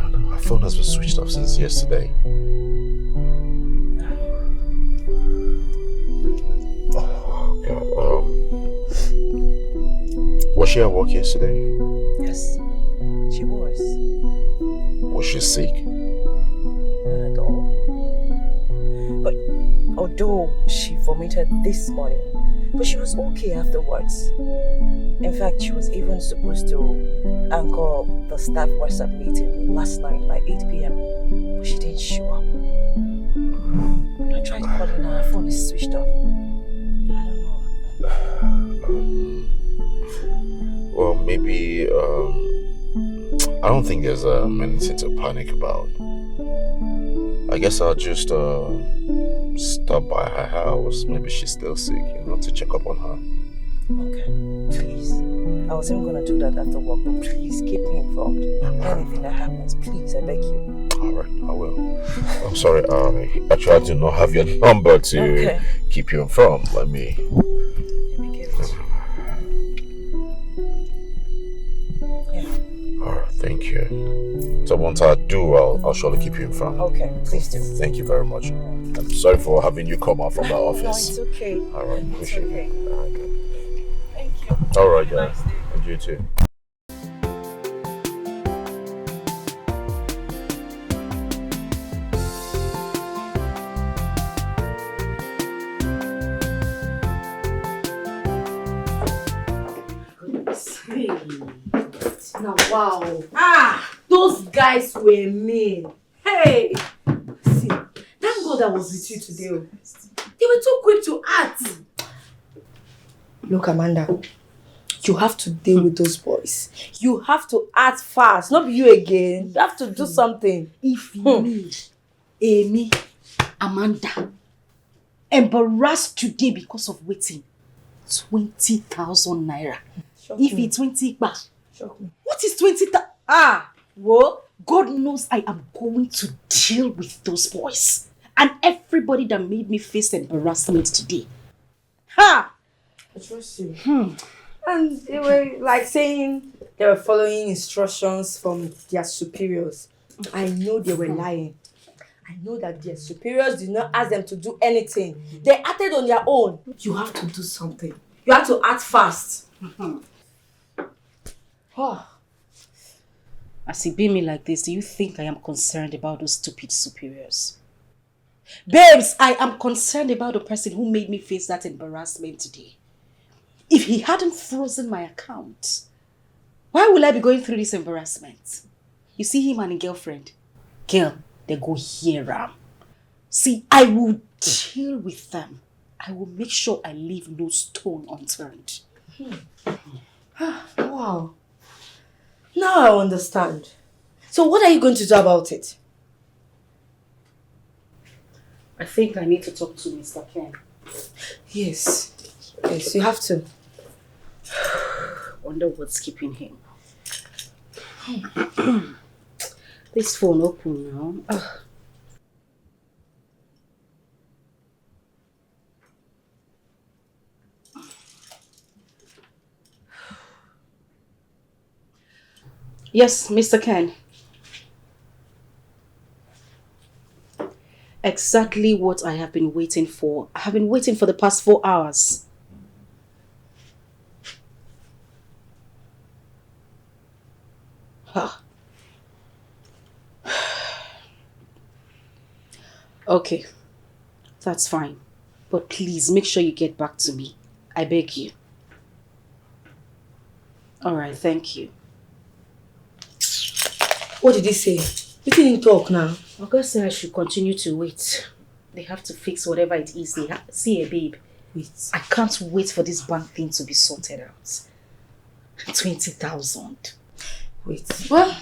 don't know, her phone has been switched off since yesterday. Oh God, was she at work yesterday? Yes, she was. Was she sick? Not at all. But although she vomited this morning, but she was okay afterwards. In fact, she was even supposed to anchor the staff WhatsApp meeting last night by 8 p.m. But she didn't show up. I tried calling her, her phone is switched off. I don't know. Well, maybe, I don't think there's anything to panic about. I guess I'll just stop by her house. Maybe she's still sick, to check up on her. Okay, please. I was even gonna do that after work, but please keep me informed. Anything that happens, please, I beg you. Alright, I will. I'm sorry, actually I do not have your number to keep you informed. Let me give it. Alright, thank you. So once I do, I'll surely keep you informed. Okay, please do. Thank you very much. I'm sorry for having you come out from the office. No, it's okay. Alright, appreciate it. Alright, good. Thank you. Alright, guys. And you too. Now, wow. Those guys were mean. Hey! See, thank God I was with you today. They were too quick to act. Look, Amanda, you have to deal with those boys. You have to act fast. Not you again. You have to do something. If me, Amy, Amanda, embarrassed today because of waiting, 20,000 naira. If it's 20 baht. What is 20,000? Well, God knows I am going to deal with those boys and everybody that made me face embarrassment today. I trust you. And they were like saying they were following instructions from their superiors. I know they were lying. I know that their superiors did not ask them to do anything. They acted on their own. You have to do something. You have to act fast. As he beat me like this, do you think I am concerned about those stupid superiors? Babes, I am concerned about the person who made me face that embarrassment today. If he hadn't frozen my account, why will I be going through this embarrassment? You see him and his girlfriend? Girl, they go here. See, I will deal with them. I will make sure I leave no stone unturned. Wow. Now I understand. So what are you going to do about it? I think I need to talk to Mr. Ken. Yes. Yes, you have to. Wonder what's keeping him. This phone open now. Yes, Mr. Ken. Exactly what I have been waiting for. I have been waiting for the past 4 hours. Okay, that's fine. But please make sure you get back to me. I beg you. Alright, thank you. What did he say? You didn't talk now. Oga said I should continue to wait. They have to fix whatever it is they have. See, babe. Wait. I can't wait for this bank thing to be sorted out. 20,000. Wait. Well,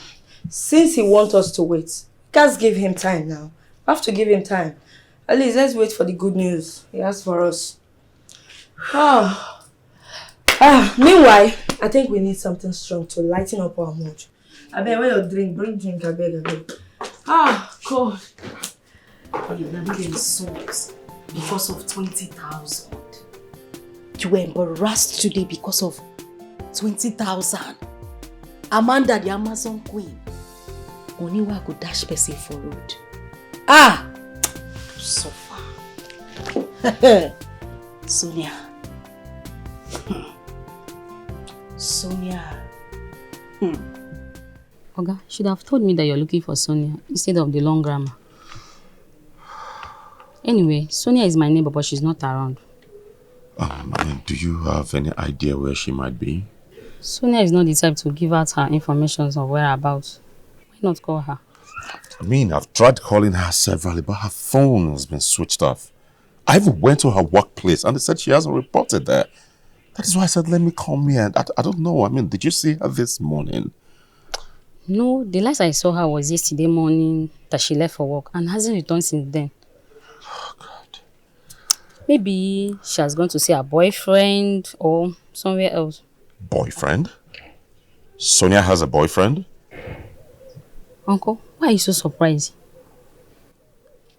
since he wants us to wait, let's give him time now. We have to give him time. At least let's wait for the good news he has for us. Meanwhile, I think we need something strong to lighten up our mood. I beg, where your drink? Bring drink, I beg. God. You're insult because of 20,000. You were embarrassed today because of 20,000. Amanda, the Amazon queen. Only one could dash person for road. So far. Sonia. Sonia. Oga, you should have told me that you're looking for Sonia instead of the long grammar. Anyway, Sonia is my neighbor, but she's not around. Do you have any idea where she might be? Sonia is not the type to give out her information or whereabouts. Why not call her? I mean, I've tried calling her severally, but her phone has been switched off. I even went to her workplace and they said she hasn't reported there. That is why I said, let me come here. I don't know. I mean, did you see her this morning? No, the last I saw her was yesterday morning that she left for work and hasn't returned since then. Oh, God. Maybe she has gone to see her boyfriend or somewhere else. Boyfriend? Sonia has a boyfriend? Uncle, why are you so surprised?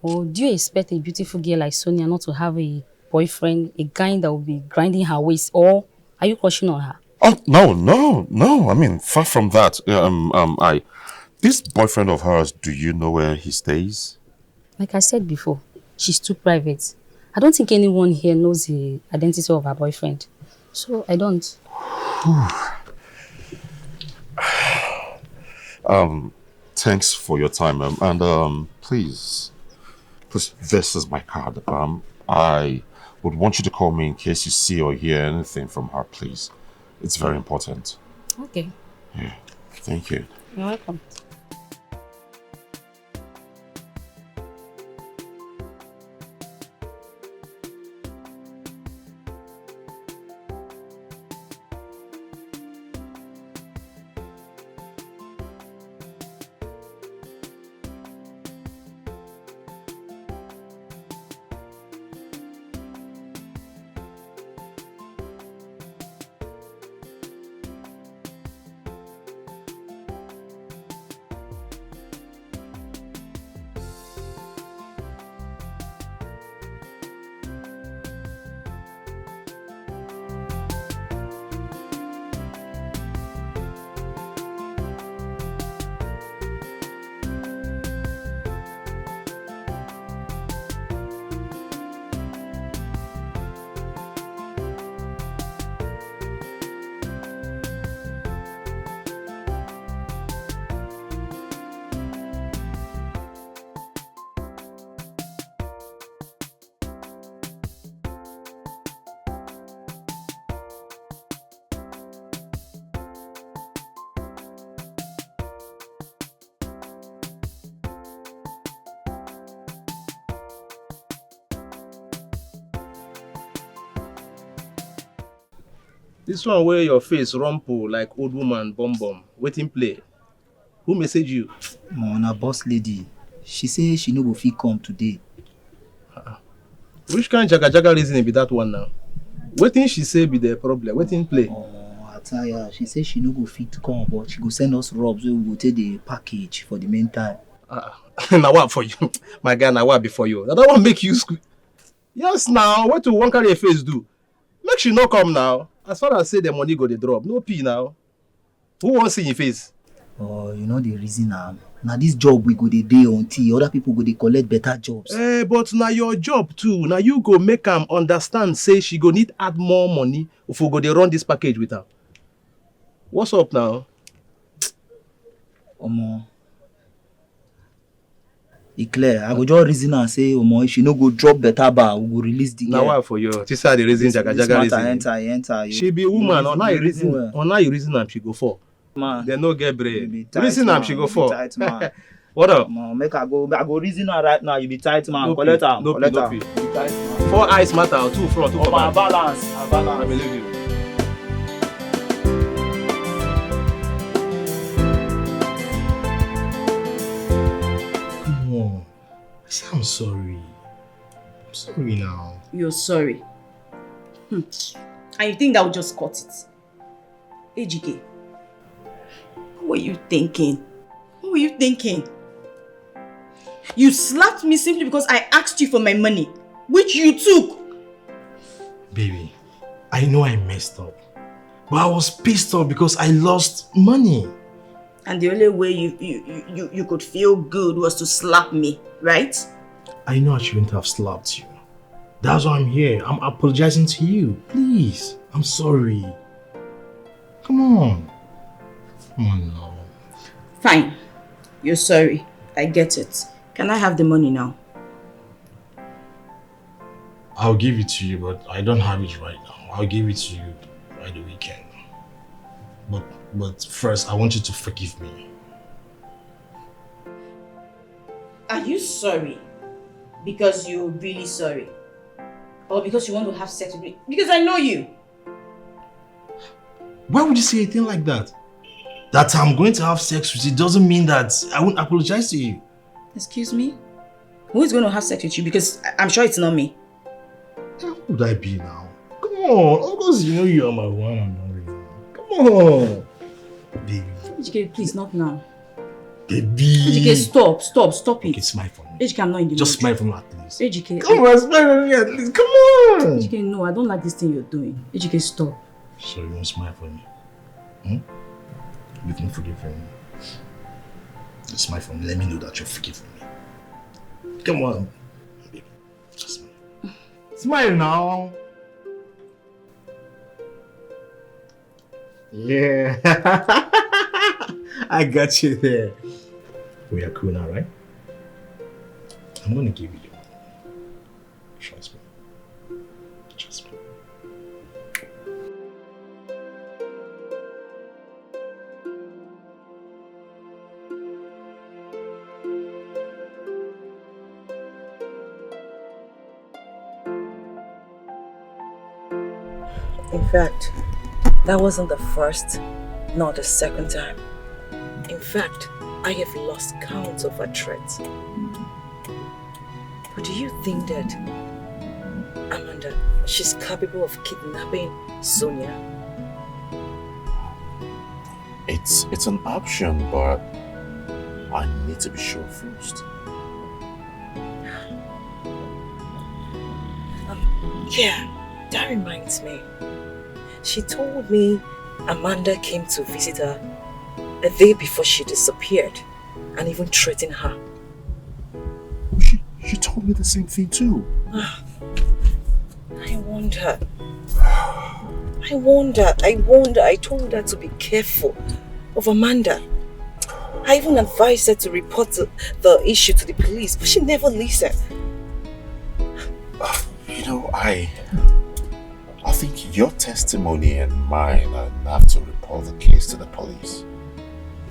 Or do you expect a beautiful girl like Sonia not to have a boyfriend, a guy that will be grinding her waist, or are you crushing on her? Oh, no. I mean, far from that. This boyfriend of hers, do you know where he stays? Like I said before, she's too private. I don't think anyone here knows the identity of her boyfriend. So I don't. Thanks for your time, and please, this is my card. I would want you to call me in case you see or hear anything from her, please. It's very important. Okay. Yeah, thank you. You're welcome. This one where your face rumple like old woman bum. Waiting play. Who message you? Na boss lady. She say she no go fit come today. Which kind jaga reason be that one now? Waiting she say be the problem. Waiting play. I tell her, she say she no go fit come, but she go send us robs where we go take the package for the meantime. Now what for you? My guy, now what before you? That one make you squeak. Yes, now what to one carry a face do? Make she no come now. As far as say the money go the drop, no pee now. Who wants see your face? Oh, you know the reason now. Now this job we go the day until other people go they collect better jobs. But now your job too. Now you go make them understand. Say she go need add more money if we go they run this package with her. What's up now? Omo. It's clear. I go just reason and say, Omo, if she no go drop better bar, we go release the girl. Now why for you? This is the reason jaga reason. Enter. She be woman. On how you reason am she go for? Man, they no get brain. Reason am she go for. Tight, man. What up? Man, I go reason her right now. You be tight, man. Collect her. No Be pee. tight, man. 4 eyes matter. 2 front, 2 back. Balance. I believe you. Come on. I say I'm sorry. I'm sorry now. You're sorry. And you think that will just cut it? Ejike, what were you thinking? What were you thinking? You slapped me simply because I asked you for my money, which you took. Baby, I know I messed up. But I was pissed off because I lost money. And the only way you could feel good was to slap me, right? I know I shouldn't have slapped you. That's why I'm here. I'm apologizing to you. Please. I'm sorry. Come on. Come on now. Fine. You're sorry. I get it. Can I have the money now? I'll give it to you, but I don't have it right now. I'll give it to you by the weekend. But first, I want you to forgive me. Are you sorry? Because you're really sorry? Or because you want to have sex with me? Because I know you. Why would you say a thing like that? That I'm going to have sex with you doesn't mean that I won't apologize to you. Excuse me? Who is going to have sex with you? Because I'm sure it's not me. How would I be now? Come on, of course you know you are my one and only. Come on. Baby. Ejike, please, not now. Baby. Ejike, stop it. Okay, smile for me. Ejike, I'm not in the mood. Just smile for me at least. Ejike. Come on, smile for me at least. Come on. Ejike, no, I don't like this thing you're doing. Ejike, stop. So you won't smile for me? You can forgive me. Just smile for me. Let me know that you're forgiving me. Come on. Baby, just smile. Smile now. Yeah. I got you there. We are cool now, right? I'm gonna give you the money. Trust me. Trust me. In fact, that wasn't the first, nor the second time. In fact, I have lost count of her threats. But do you think that, Amanda, she's capable of kidnapping Sonia? It's an option, but I need to be sure first. Yeah, that reminds me. She told me Amanda came to visit her a day before she disappeared and even threatened her. She told me the same thing too. I wonder. I told her to be careful of Amanda. I even advised her to report the issue to the police, but she never listened. You know, I think your testimony and mine are enough to report the case to the police.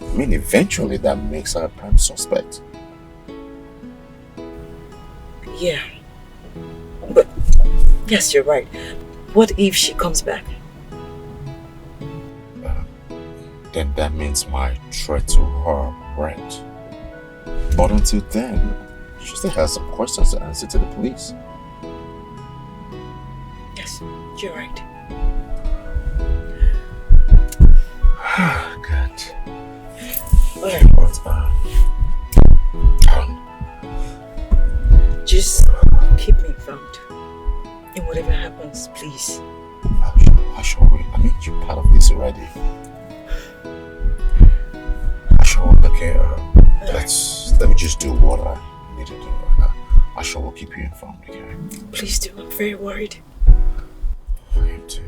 I mean, eventually that makes her a prime suspect. Yeah. But, yes, you're right. What if she comes back? Then that means my threat to her went. But until then, she still has some questions to answer to the police. Yes, you're right. Good. Alright. But, just keep me informed. And whatever happens, please. I sure will. I made you part of this already. I sure will. Okay, let me just do what I need to do. I sure will keep you informed, okay? Please do. I'm very worried. I am too.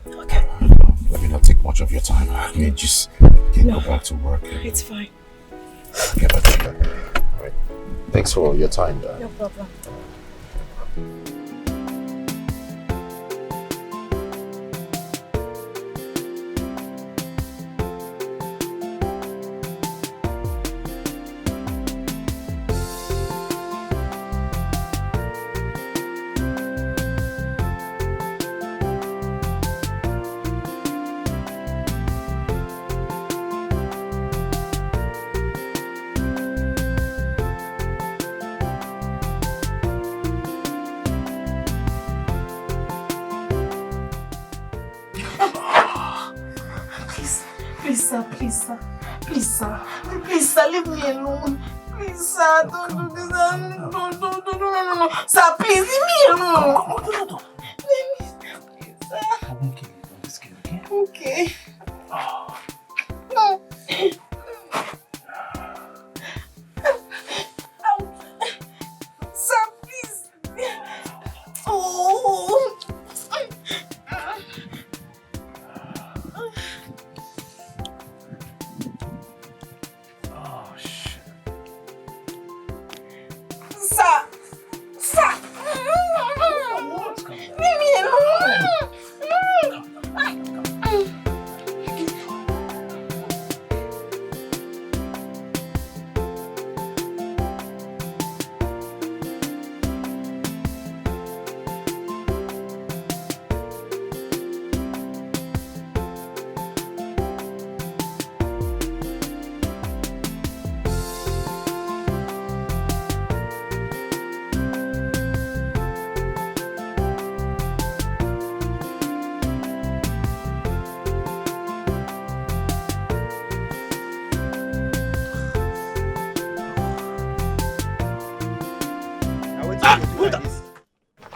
Okay. Let me not take much of your time. I mean, just go back to work. It's fine. Get back to work. All right. Thanks for your time, Dad. No problem. please, sir. Please, sir. Please, sir, leave me alone. Please, sir, don't do this. No. Sir, please, leave me alone. Please, sir. I won't kill you. I'm just kidding, okay? Okay. No. Sir, please. Oh. Oh, shit. Sir. Leave me alone.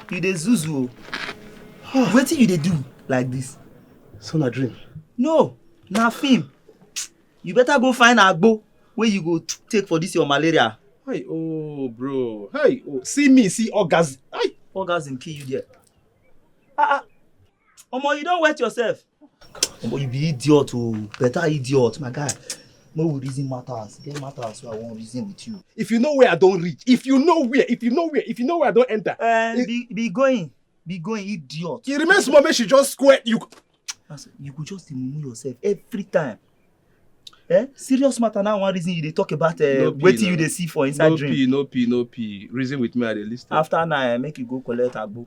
You dey zuzu. Wetin you dey do like this? So na dream. No, na film. You better go find agbo where you go take for this your malaria. Hey, oh, bro. Hey, oh, see me, see orgasm. Hey, orgasm kill you there. Omo, you don't wet yourself. Omo, you be idiot, oh. Better idiot, my guy. No we reason matters. Get matters, so I won't reason with you. If you know where I don't reach, if you know where I don't enter. Be going, idiot. You remember small she just square you. You could just remove yourself every time. Serious matter now. One reason you dey talk about waiting you dey see for inside dream. No pee. Reason with me, I dey listen. After now, make you go collect agbo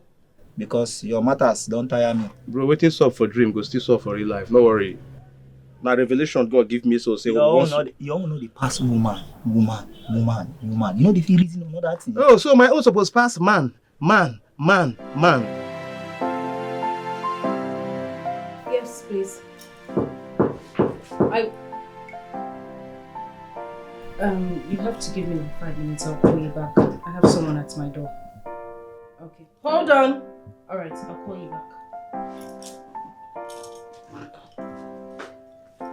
because your matters don't tire me. Bro, waiting solve for dream go still solve for real life. No worry. Na revelation God give me so say you all know the pass woman. You know the feel reason on that thing. Oh, so my own supposed pass man. Yes, please. You have to give me 5 minutes. I'll call you back. I have someone at my door. Okay. Hold on. All right, I'll call you back.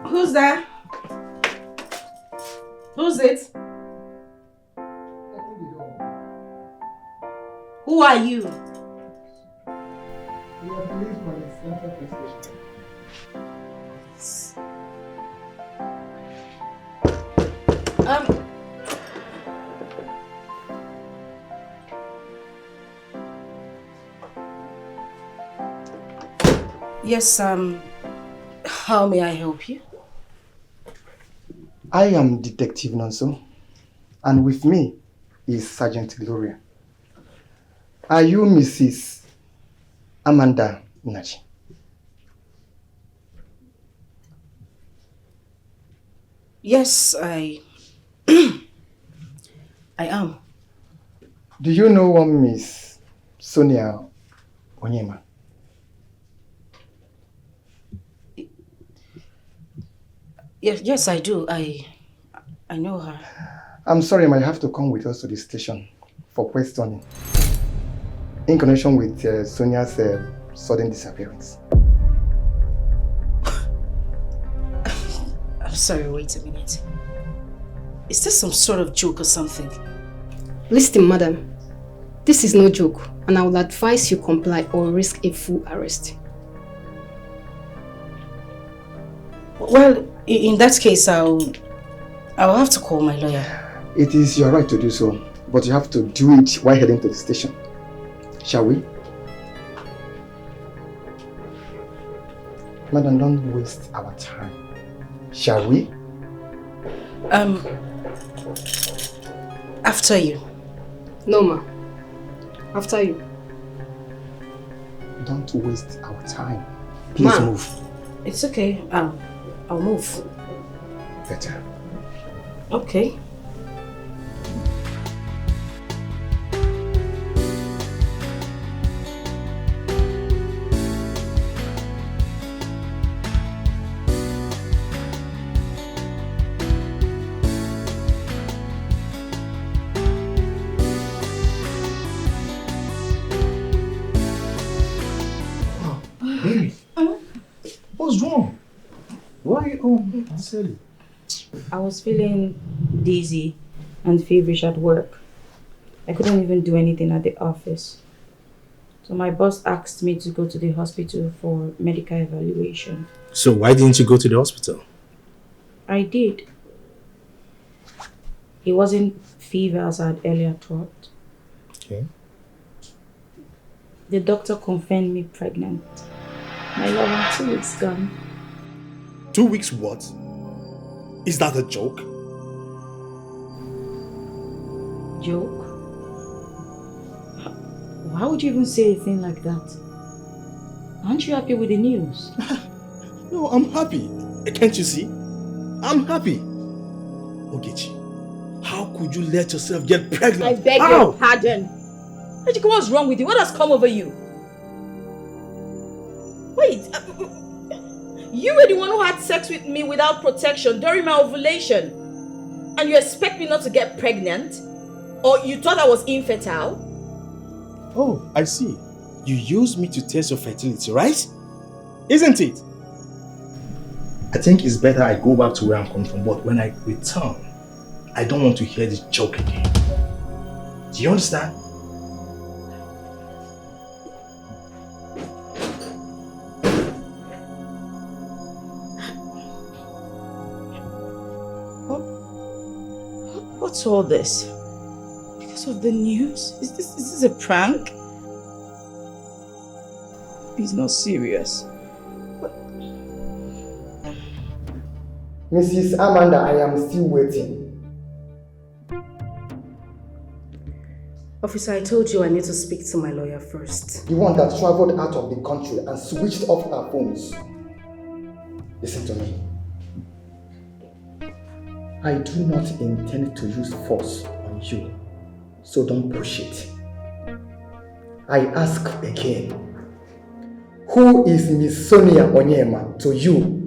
Who's there? Who's it? Who are you? We are police from the Central Police Station. Yes, how may I help you? I am Detective Nonso, and with me is Sergeant Gloria. Are you Mrs. Amanda Nachi? Yes, I am. Do you know one Miss Sonia Onyema? Yes, I do. I know her. I'm sorry, I might have to come with us to the station for questioning in connection with Sonia's sudden disappearance. I'm sorry, wait a minute. Is this some sort of joke or something? Listen, madam. This is no joke, and I would advise you comply or risk a full arrest. Well, in that case, I'll have to call my lawyer. It is your right to do so, but you have to do it while heading to the station. Shall we? Madam, don't waste our time. Shall we? After you. No, ma. After you. Don't waste our time. Please move. It's okay. I'll move. Better. Okay. Baby, what's wrong? Why are you home this early? I was feeling dizzy and feverish at work. I couldn't even do anything at the office. So my boss asked me to go to the hospital for medical evaluation. So why didn't you go to the hospital? I did. It wasn't fever as I had earlier thought. Okay. The doctor confirmed me pregnant. My love, I'm 2 weeks gone. 2 weeks what? Is that a joke? Joke? Why would you even say a thing like that? Aren't you happy with the news? No, I'm happy. Can't you see? I'm happy. Ogechi, how could you let yourself get pregnant? I beg your pardon. Ejike, what's wrong with you? What has come over you? Wait, you were the one who had sex with me without protection during my ovulation. And you expect me not to get pregnant? Or you thought I was infertile? Oh, I see. You used me to test your fertility, right? Isn't it? I think it's better I go back to where I'm coming from, but when I return, I don't want to hear this joke again. Do you understand? What's all this? Because of the news? Is this a prank? He's not serious. Mrs. Amanda, I am still waiting. Officer, I told you I need to speak to my lawyer first. The one that traveled out of the country and switched off our phones. Listen to me. I do not intend to use force on you, so don't push it. I ask again, who is Miss Sonia Onyema to you?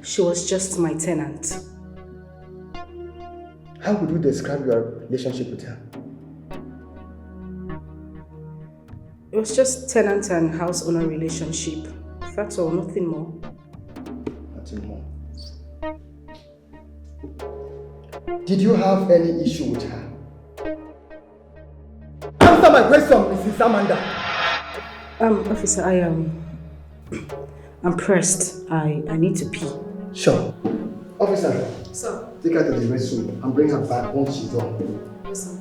She was just my tenant. How would you describe your relationship with her? It was just tenant and house owner relationship. That's all, nothing more. Nothing more. Did you have any issue with her? Answer my question, Mrs. Amanda. Officer, I'm pressed. I need to pee. Sure. Officer, Sir. take her to the restroom and bring her back once she's done. Yes, sir.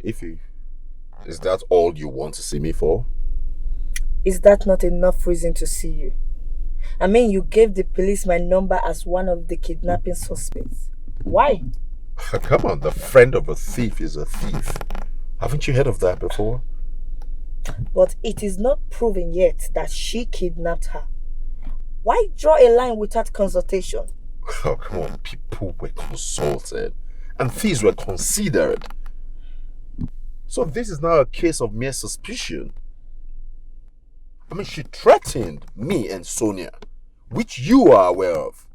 Ify, is that all you want to see me for? Is that not enough reason to see you? I mean, you gave the police my number as one of the kidnapping suspects. Why? Come on, the friend of a thief is a thief. Haven't you heard of that before? But it is not proven yet that she kidnapped her. Why draw a line without consultation? Oh, come on, people were consulted and thieves were considered. So this is now a case of mere suspicion. I mean, she threatened me and Sonia, which you are aware of.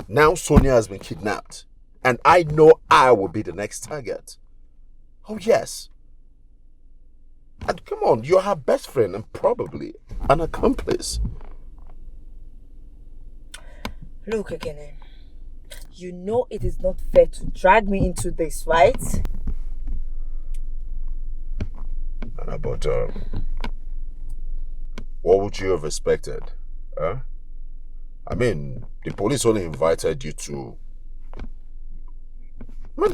Now Sonia has been kidnapped, and I know I will be the next target. Oh yes. And come on, you're her best friend and probably an accomplice. Look again, you know it is not fair to drag me into this, right? But what would you have expected? Huh? I mean, the police only invited you to,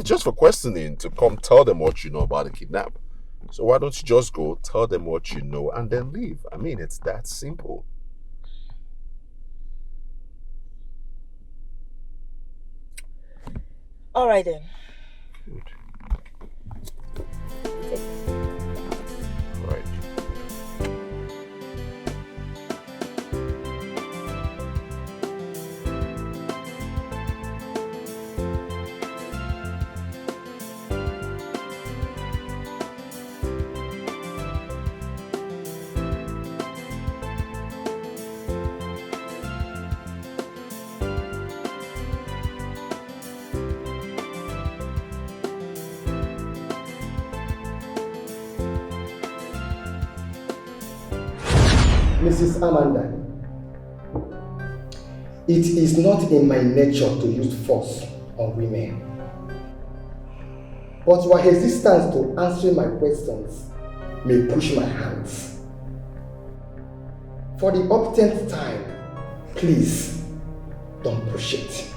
just for questioning, to come tell them what you know about the kidnap. So why don't you just go, tell them what you know, and then leave? I mean, it's that simple. All right then. Good. Right. Mrs. Amanda, it is not in my nature to use force on women. But your resistance to answering my questions may push my hands. For the uptenth time, please don't push it.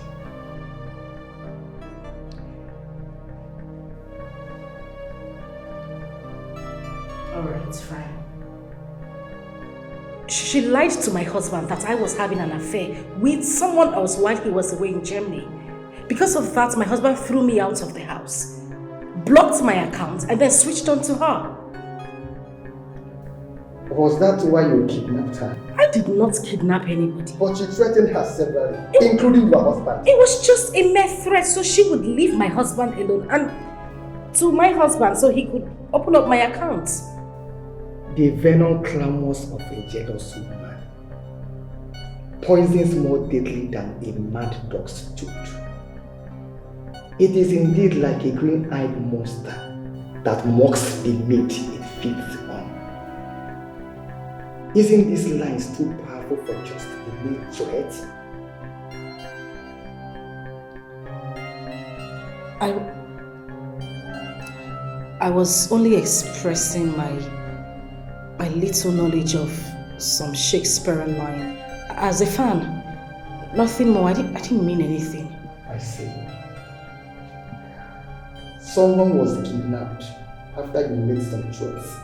Alright, it's fine. She lied to my husband that I was having an affair with someone else while he was away in Germany. Because of that, my husband threw me out of the house, blocked my account, and then switched on to her. Was that why you kidnapped her? I did not kidnap anybody. But you threatened her severally, including your husband. It was just a mere threat so she would leave my husband alone and to my husband so he could open up my account. The venom clamors of a jealous woman poisons more deadly than a mad dog's tooth. It is indeed like a green-eyed monster that mocks the meat it feeds on. Isn't this line too powerful for just a mere threat? I was only expressing my little knowledge of some Shakespearean line. As a fan, nothing more. I didn't mean anything. I see. Someone was kidnapped after you made some choice,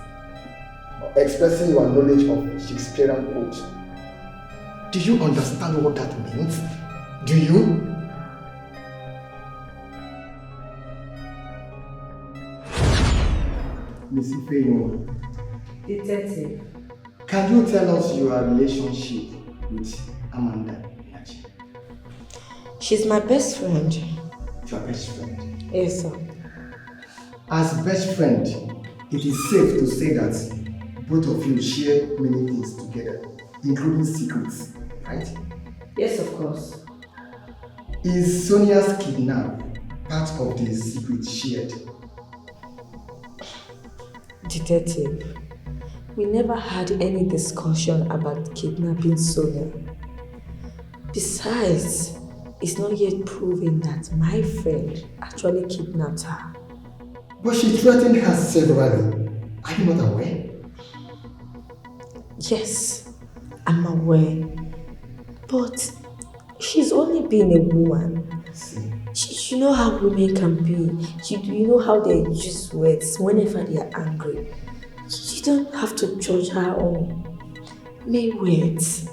expressing your knowledge of Shakespearean quote. Do you understand what that means? Do you? Miss Ifeyo, Detective. can you tell us your relationship with Amanda? She's my best friend. Your best friend? Yes, sir. As best friend, it is safe to say that both of you share many things together, including secrets, right? Yes, of course. Is Sonia's kidnap part of the secret shared? Detective, we never had any discussion about kidnapping Sonia. Besides, it's not yet proven that my friend actually kidnapped her. But she threatened her severally. Are you not aware? Yes, I'm aware. But she's only been a woman. You know how women can be. You know how they use words whenever they are angry. You don't have to judge her on mere words.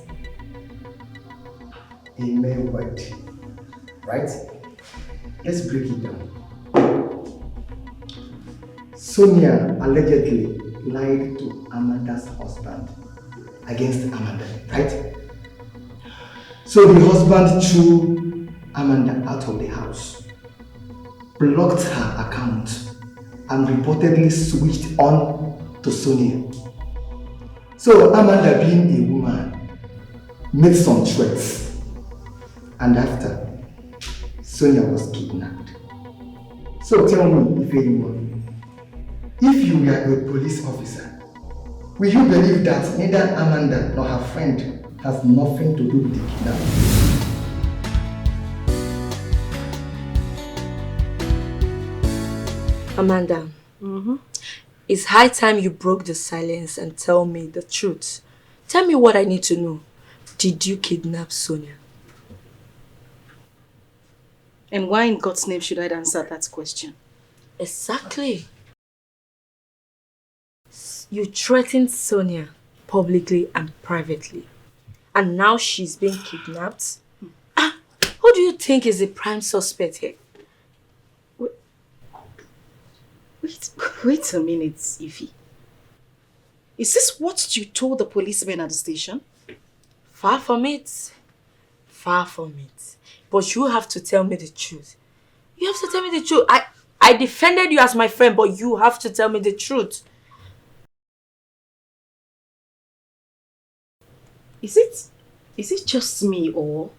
A mere word, right? Let's break it down. Sonia allegedly lied to Amanda's husband against Amanda, right? So the husband threw Amanda out of the house, blocked her account, and reportedly switched on to Sonia. So Amanda, being a woman, made some threats, and after, Sonia was kidnapped. So tell me, if you were a police officer, will you believe that neither Amanda nor her friend has nothing to do with the kidnapping? Amanda, it's high time you broke the silence and tell me the truth. Tell me what I need to know. Did you kidnap Sonia? And why in God's name should I answer that question? Exactly. You threatened Sonia publicly and privately. And now she's being kidnapped? Who do you think is the prime suspect here? Wait a minute, Ify. Is this what you told the policemen at the station? Far from it. Far from it. But you have to tell me the truth. You have to tell me the truth. I defended you as my friend, but you have to tell me the truth. Is it just me, or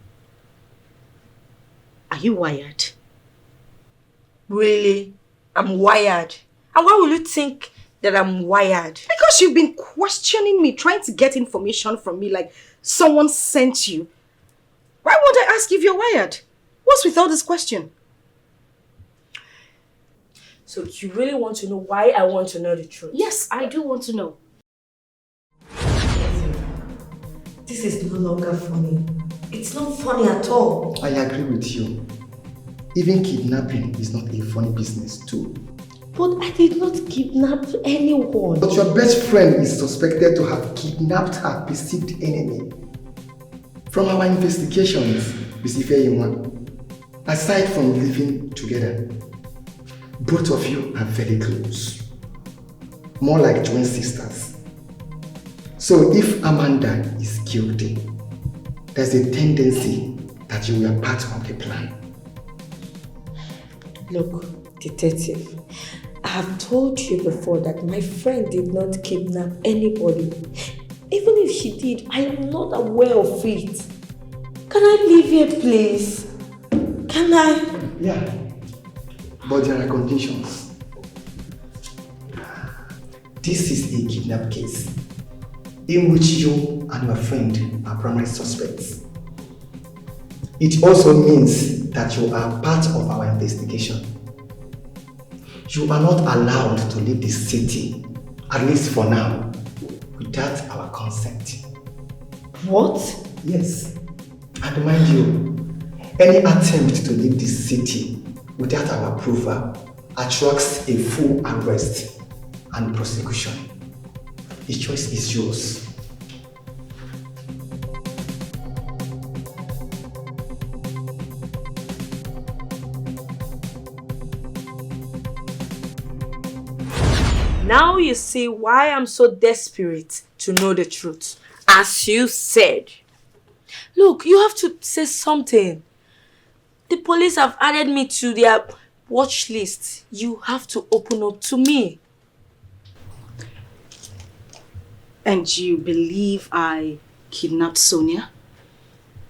are you wired? Really? I'm wired. And why will you think that I'm wired? Because you've been questioning me, trying to get information from me like someone sent you. Why would I ask if you're wired? What's with all this question? So you really want to know why I want to know the truth? Yes, I do want to know. This is no longer funny. It's not funny at all. I agree with you. Even kidnapping is not a funny business too. But I did not kidnap anyone. But your best friend is suspected to have kidnapped her perceived enemy. From our investigations, Mr. Ifeyinwa, aside from living together, both of you are very close. More like twin sisters. So if Amanda is guilty, there's a tendency that you were part of the plan. Look, detective, I have told you before that my friend did not kidnap anybody. Even if she did, I am not aware of it. Can I leave here, please? Can I? Yeah, but there are conditions. This is a kidnap case in which you and your friend are primary suspects. It also means that you are part of our investigation. You are not allowed to leave the city, at least for now, without our consent. What? Yes. And mind you, any attempt to leave the city without our approval attracts a full arrest and prosecution. The choice is yours. Now you see why I'm so desperate to know the truth. As you said. Look, you have to say something. The police have added me to their watch list. You have to open up to me. And you believe I kidnapped Sonia?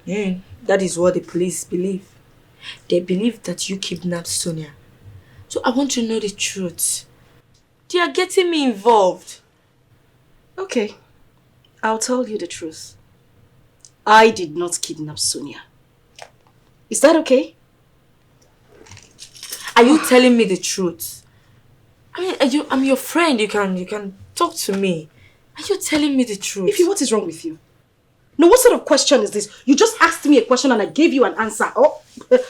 Yeah, that is what the police believe. They believe that you kidnapped Sonia. So I want to know the truth. They are getting me involved. Okay, I'll tell you the truth. I did not kidnap Sonia. Is that okay? Are you telling me the truth? I mean, I'm your friend. You can talk to me. Are you telling me the truth? Ify, what is wrong with you? No, what sort of question is this? You just asked me a question and I gave you an answer. Oh,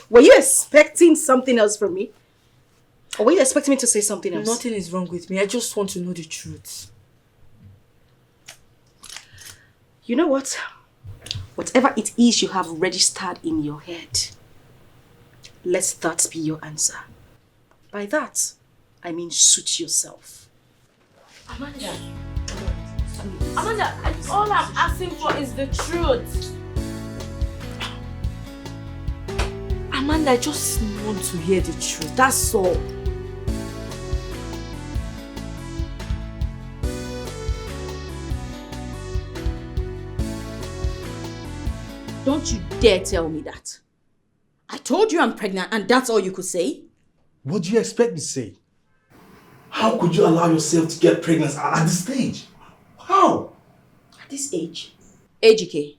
were you expecting something else from me? Or were you expecting me to say something else? Nothing is wrong with me. I just want to know the truth. You know what? Whatever it is you have registered in your head, let that be your answer. By that, I mean suit yourself. Amanda, all I'm asking for is the truth. Amanda, I just want to hear the truth. That's all. Don't you dare tell me that. I told you I'm pregnant and that's all you could say? What do you expect me to say? How could you allow yourself to get pregnant at this stage? How? At this age? Ejike,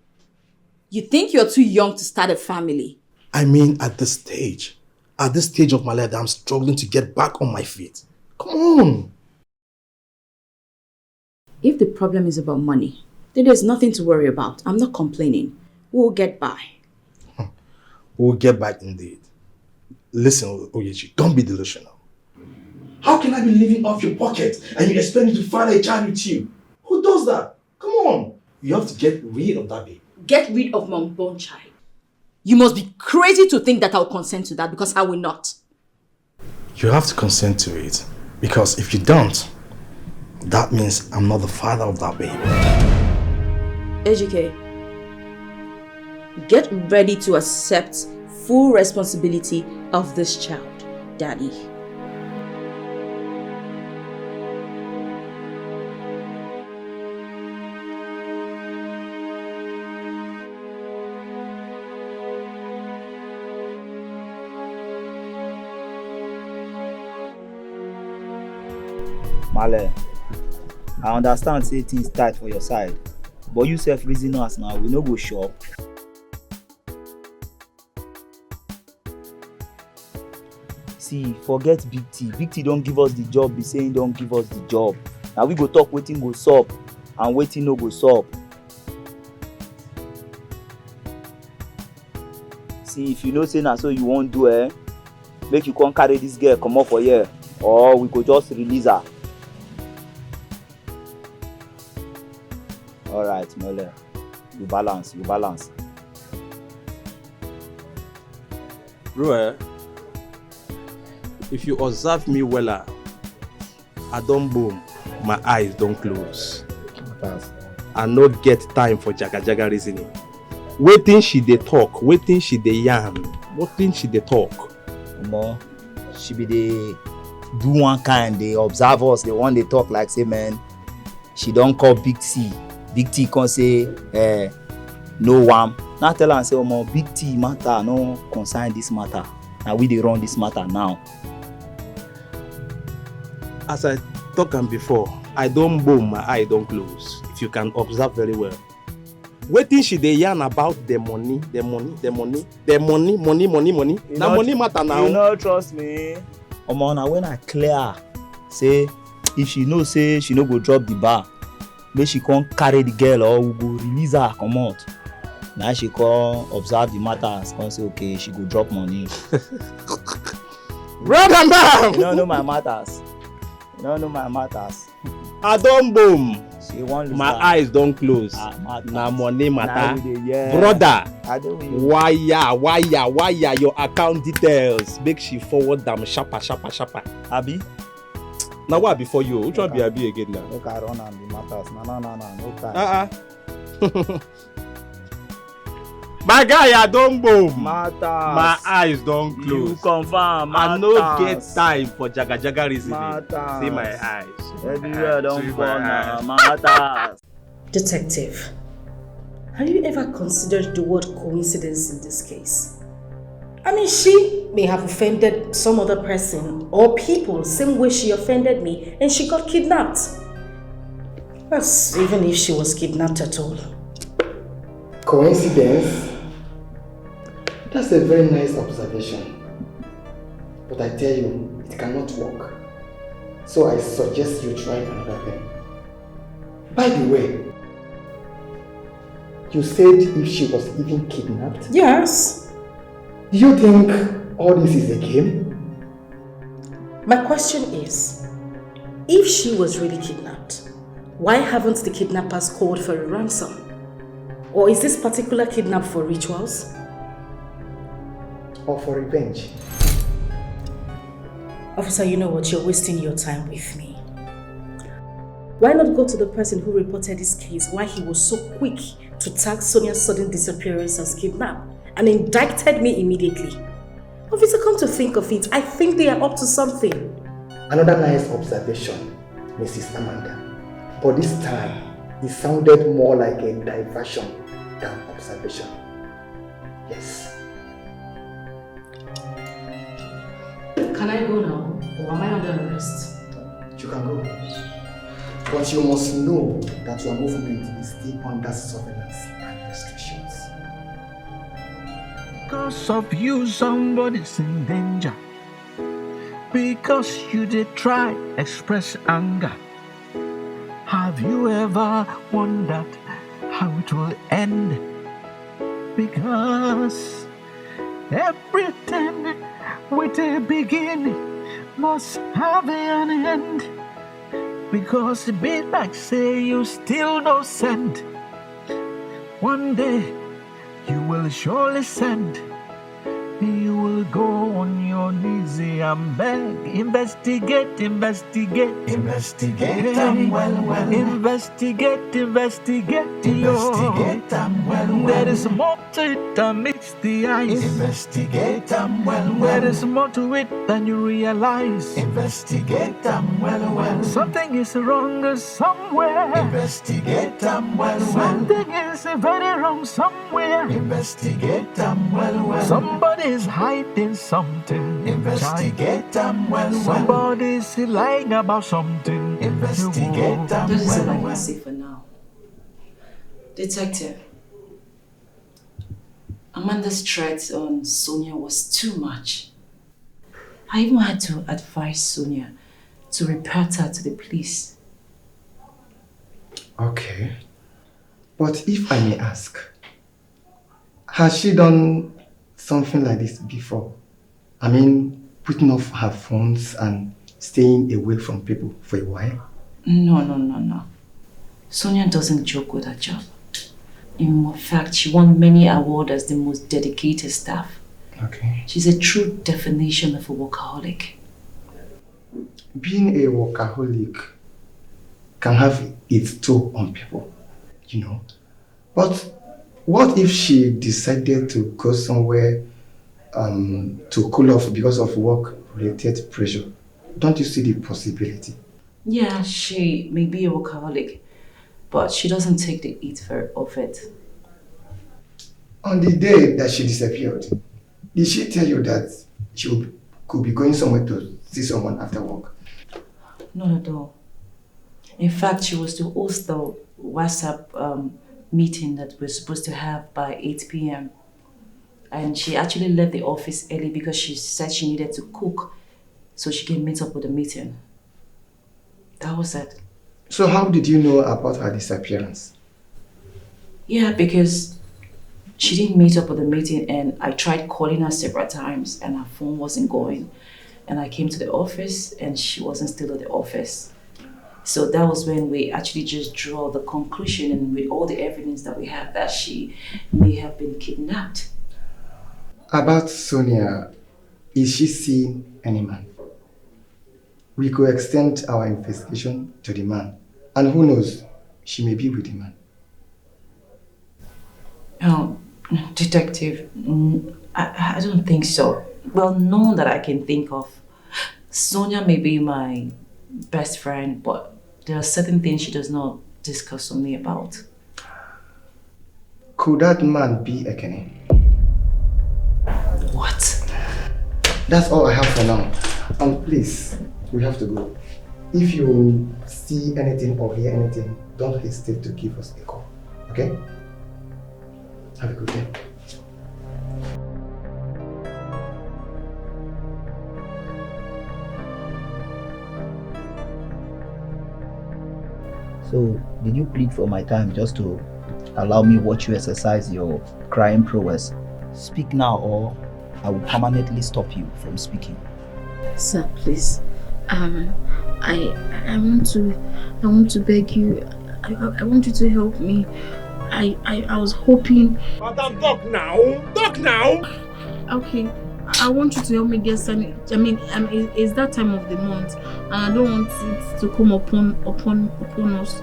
you think you're too young to start a family? I mean at this stage. At this stage of my life that I'm struggling to get back on my feet. Come on. If the problem is about money, then there's nothing to worry about. I'm not complaining. We'll get by. We'll get back indeed. Listen, Oyechi, don't be delusional. How can I be living off your pocket and you expect me to father a child with you? Who does that? Come on. You have to get rid of that baby. Get rid of my unborn child. You must be crazy to think that I'll consent to that because I will not. You have to consent to it because if you don't, that means I'm not the father of that baby. Ejike, get ready to accept full responsibility of this child, Daddy. Male, I understand say things tight for your side, but you self reason us now, we no go shop. See, forget Big T. Big T don't give us the job, be saying don't give us the job. Now we go talk waiting go sup and waiting no go sup. See, if you know say na so you won't do make you come carry this girl come up for here, or we go just release her. Alright, Mole. You balance. Bro, if you observe me well, I don't boom, my eyes don't close. I not get time for jaga reasoning. Waiting she dey talk, waiting she dey yarn, waiting she dey talk. Omo, she be dey do one kind, they observe us, they want they talk like say man, she don't call Big T. Big T can say no one. Now tell her and say omo, Big T matter no concern this matter. Now we dey run this matter now. As I talk am before, I don't boom, my eye don't close. If you can observe very well. Waiting she dey yarn about the money. Now money matter now. You no trust me. Omo, now when I clear, say if she know say she no go drop the bar, make she come carry the girl or we go release her come out. Now she come observe the matters, come say okay, she go drop money. Brother man! You don't know my matters. I don't boom. My eyes don't close. Now money matter. Brother, why your account details? Make she forward them sharper. Abi? Now what before you? Which one be Abi again now? Look, I run and the matters. No time. My guy, I don't boom. Matters. My eyes don't close. You confirm. I no get time for jaga reasoning. Matters. See my eyes. Everywhere don't burn. Matters. Detective, have you ever considered the word coincidence in this case? I mean, she may have offended some other person or people same way she offended me and she got kidnapped. That's even if she was kidnapped at all. Coincidence? That's a very nice observation. But I tell you, it cannot work. So I suggest you try another thing. By the way, you said if she was even kidnapped? Yes. Do you think all this is a game? My question is, if she was really kidnapped, why haven't the kidnappers called for a ransom? Or is this particular kidnap for rituals? Or for revenge? Officer, you know what? You're wasting your time with me. Why not go to the person who reported this case, why he was so quick to tag Sonia's sudden disappearance as kidnap and indicted me immediately? Officer, come to think of it, I think they are up to something. Another nice observation, Mrs. Amanda. But this time, it sounded more like a diversion than observation. Yes. Can I go now, or am I under arrest? You can go. But you must know that your movement is still under surveillance and restrictions. Because of you, somebody's in danger. Because you did try express anger. Have you ever wondered how it will end? Because everything with a beginning must have an end. Because it be like say you still no send. One day you will surely send. You will go on your knees and beg. Investigate. Investigate them well. Investigate. Them well. There is more to it than meets the eyes. Investigate them well. There is more to it than you realize. Investigate them well. Something is wrong somewhere. Investigate them well. Something is very wrong somewhere. Investigate them well. Somebody is hiding something. Investigate them well. Somebody's lying about something. Investigate them That is all I well. can say for now. Detective, Amanda's threat on Sonia was too much. I even had to advise Sonia to report her to the police. Okay. But if I may ask, has she done something like this before? I mean, putting off her phones and staying away from people for a while? No. Sonia doesn't joke with her job. In fact, she won many awards as the most dedicated staff. Okay. She's a true definition of a workaholic. Being a workaholic can have its toll on people, you know. But what if she decided to go somewhere to cool off because of work-related pressure? Don't you see the possibility? Yeah, she may be a workaholic, but she doesn't take the heat of it. On the day that she disappeared, did she tell you that she could be going somewhere to see someone after work? Not at all. In fact, she was to host the WhatsApp meeting that we're supposed to have by 8 p.m. And she actually left the office early because she said she needed to cook so she can meet up with the meeting. That was it. So how did you know about her disappearance? Yeah, because she didn't meet up with the meeting and I tried calling her several times and her phone wasn't going. And I came to the office and she wasn't still at the office. So that was when we actually just draw the conclusion, and with all the evidence that we have, that she may have been kidnapped. About Sonia, is she seeing any man? We could extend our investigation to the man. And who knows, she may be with the man. Oh, Detective, I don't think so. Well, none that I can think of. Sonia may be my best friend, but there are certain things she does not discuss with me about. Could that man be Ekene? What? That's all I have for now. And please, we have to go. If you see anything or hear anything, don't hesitate to give us a call. Okay? Have a good day. So, did you plead for my time just to allow me watch you exercise your crime prowess? Speak now or I will permanently stop you from speaking. Sir, please. I want to beg you. I want you to help me. I was hoping. Madam, talk now. Talk now. Okay. I want you to help me get some. It's that time of the month, and I don't want it to come upon us.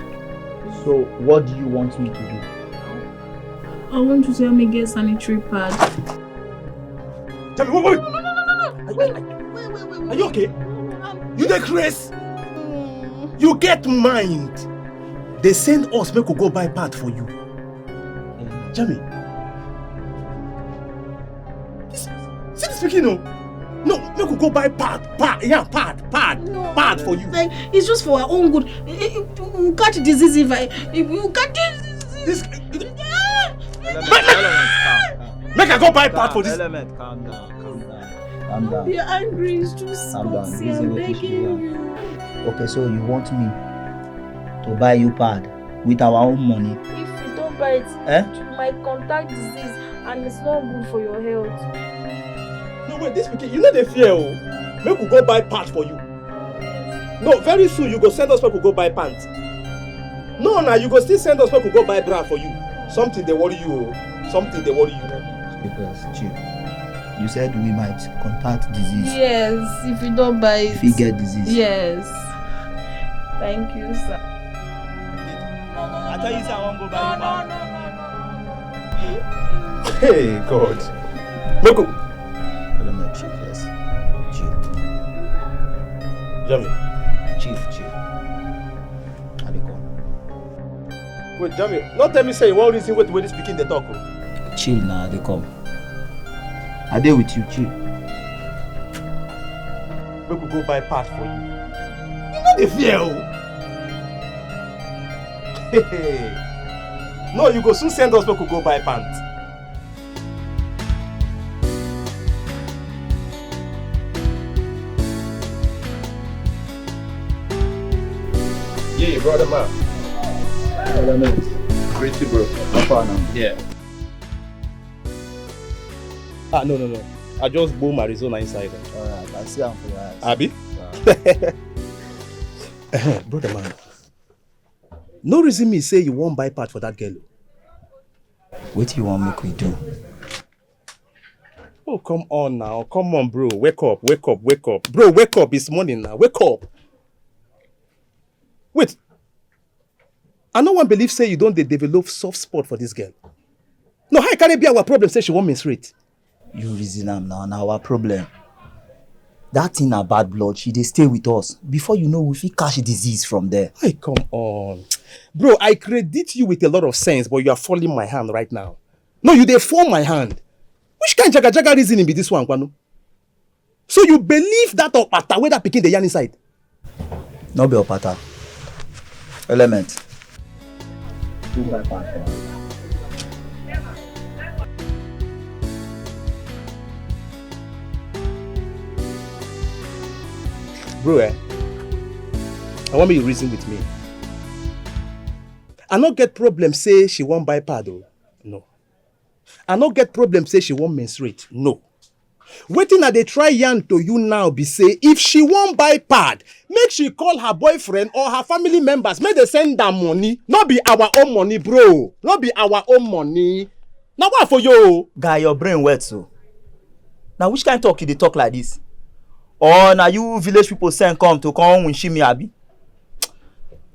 So, what do you want me to do? I want you to help me get sanitary pad. Tell me, wait. No. Wait. Are you okay? You the Chris? You get mind. They send us make we go buy pad for you. Jamie. See this speaking, no, make we go buy pad for you. Like, it's just for our own good. You catch disease if you catch this. Make I go buy pad for this. Element, calm down. Don't be angry, it's just Calm down. Scotty, I'm begging you. Okay, so you want me to buy you pad with our own money? If you don't buy it, you might contact disease and it's not good for your health. No, wait, this pikin, you know the fear, oh. Make we go buy pants for you. No, very soon you go send us make we go buy pants. No, now you go still send us make we go buy bra for you. Something they worry you, oh. Something they worry you. Because, chill. You said we might contact disease. Yes, if you don't buy it. If you get disease. Yes. Thank you, sir. I tell you, sir, I won't go buy pants. Hey, God. Make we... Let me chill first. Chill. Jamie. Chill. I'll be gone. Wait, Jamie, not tell me say you won't reason wait the way this speaking the talk. Chill now, they come. Are they with you? Chill. we could go buy part for you. You know the fear. Hey. No, you go soon send us we could go buy pants. Yeah, brother man. Brother man. Pretty bro. How far now? Yeah. No. I just boom Arizona inside. Alright, I see I'm for your eyes. Abi? Brother man. No reason me say you won't buy part for that girl. What do you want make we do? Oh, come on now. Come on, bro. Wake up. Bro, wake up. It's morning now. Wake up. Wait. I no one believe say you don't develop soft spot for this girl. No, how can it be our problem say she won't menstruate? You reason am now, our problem. That thing na bad blood, she dey stay with us. Before you know, we fit catch disease from there. Hey, come on. Bro, I credit you with a lot of sense, but you are falling my hand right now. No, you dey fall my hand. Which kind jaga reasoning be this one, Kwano? So you believe that opata where that pikin dey yarn inside? No be opata. Element. Do my part. Bro, I want me to reason with me. I not get problem say she won't buy pad, oh. No. I not get problem say she won't menstruate. No. Waiting at they try yarn to you now be say if she won't buy pad, make she call her boyfriend or her family members. Make they send them money. Not be our own money, bro. Not be our own money. Now what for you? Guy, your brain wet so. Now which kind of talk you dey talk like this? Or now you village people send come to come win me abi?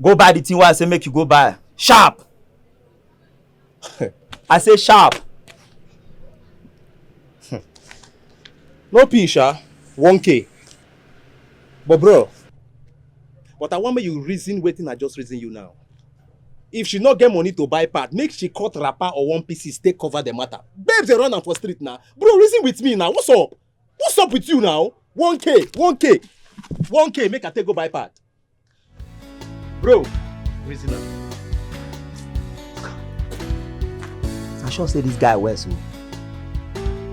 Go buy the thing where I say make you go buy. Sharp. I say sharp. No Pisha, 1K. But bro, but I want me you reason waiting I just reason you now. If she not get money to buy part, make she cut wrapper or one piece take cover the matter. Babes they run am for street now. Bro, reason with me now. What's up? What's up with you now? 1K, make I take go buy part. Bro, reason now. I sure say this guy well so.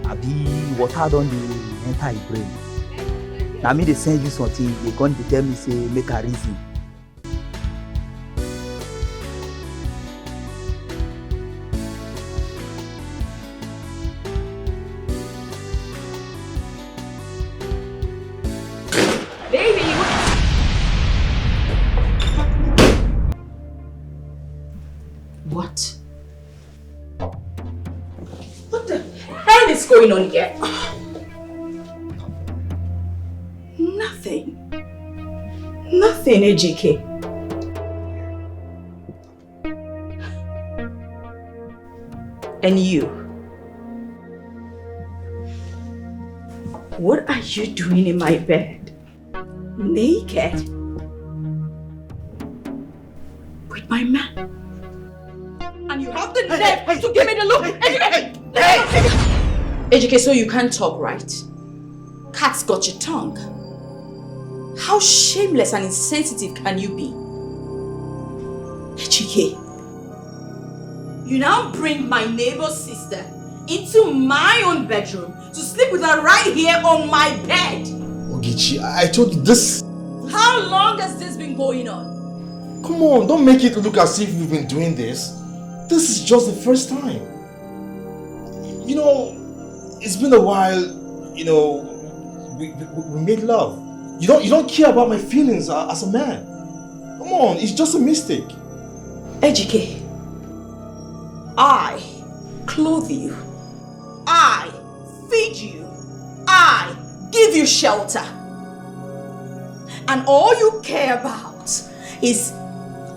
Abi water don dey enter his brain. Na me dey send you something, they come dey tell me say make I reason. What? What the hell is going on here? Nothing, AJK. And you? What are you doing in my bed? Naked? With my man? And you have the nerve to give me the look. AJK, so you can't talk, right? Cat's got your tongue. How shameless and insensitive can you be? AJK, you now bring my neighbor's sister into my own bedroom to sleep with her right here on my bed. Ogechi, I told you this. How long has this been going on? Come on, don't make it look as if we've been doing this. This is just the first time. You know, it's been a while, you know, we made love. You don't care about my feelings as a man. Come on, it's just a mistake. AJK, I clothe you. I feed you. I give you shelter. And all you care about is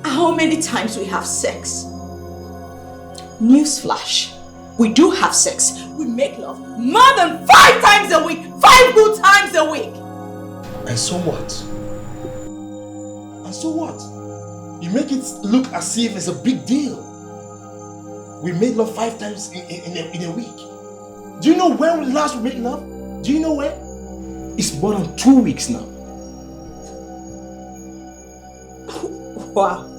how many times we have sex. Newsflash, we do have sex. We make love more than 5 times a week. 5 good times a week. And so what? And so what? You make it look as if it's a big deal. We made love 5 times in a week. Do you know when last we made love? Do you know when? It's more than 2 weeks now. Wow.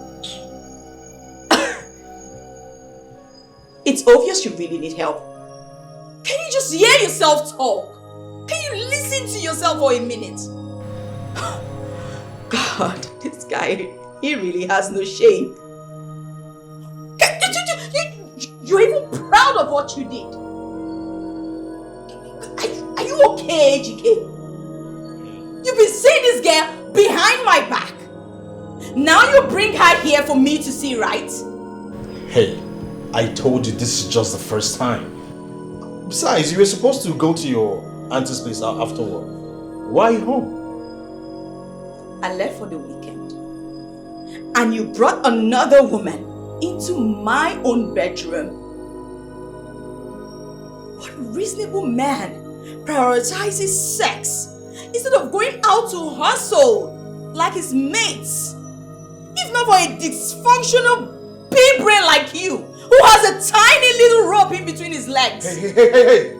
It's obvious you really need help. Can you just hear yourself talk? Can you listen to yourself for a minute? God, this guy, he really has no shame. You're even proud of what you did. Are you okay, Dikeh? You've been seeing this girl behind my back. Now you bring her here for me to see, right? Hey, I told you this is just the first time. Besides, you were supposed to go to your auntie's place afterward. Why are you home? I left for the weekend. And you brought another woman into my own bedroom. What reasonable man prioritizes sex instead of going out to hustle like his mates? If not for a dysfunctional big brain like you, who has a tiny little rope in between his legs. Hey.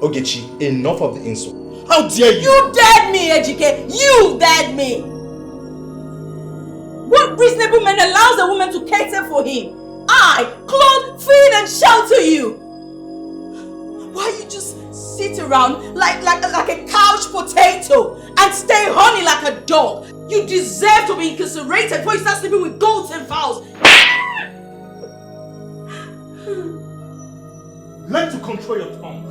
Ogechi, enough of the insult. How dare you? You dared me, Dikeh. You dared me. What reasonable man allows a woman to cater for him? I clothe, feed and shelter you. Why you just sit around like a couch potato and stay horny like a dog? You deserve to be incarcerated before you start sleeping with goats and fowls. Learn to control your tongue.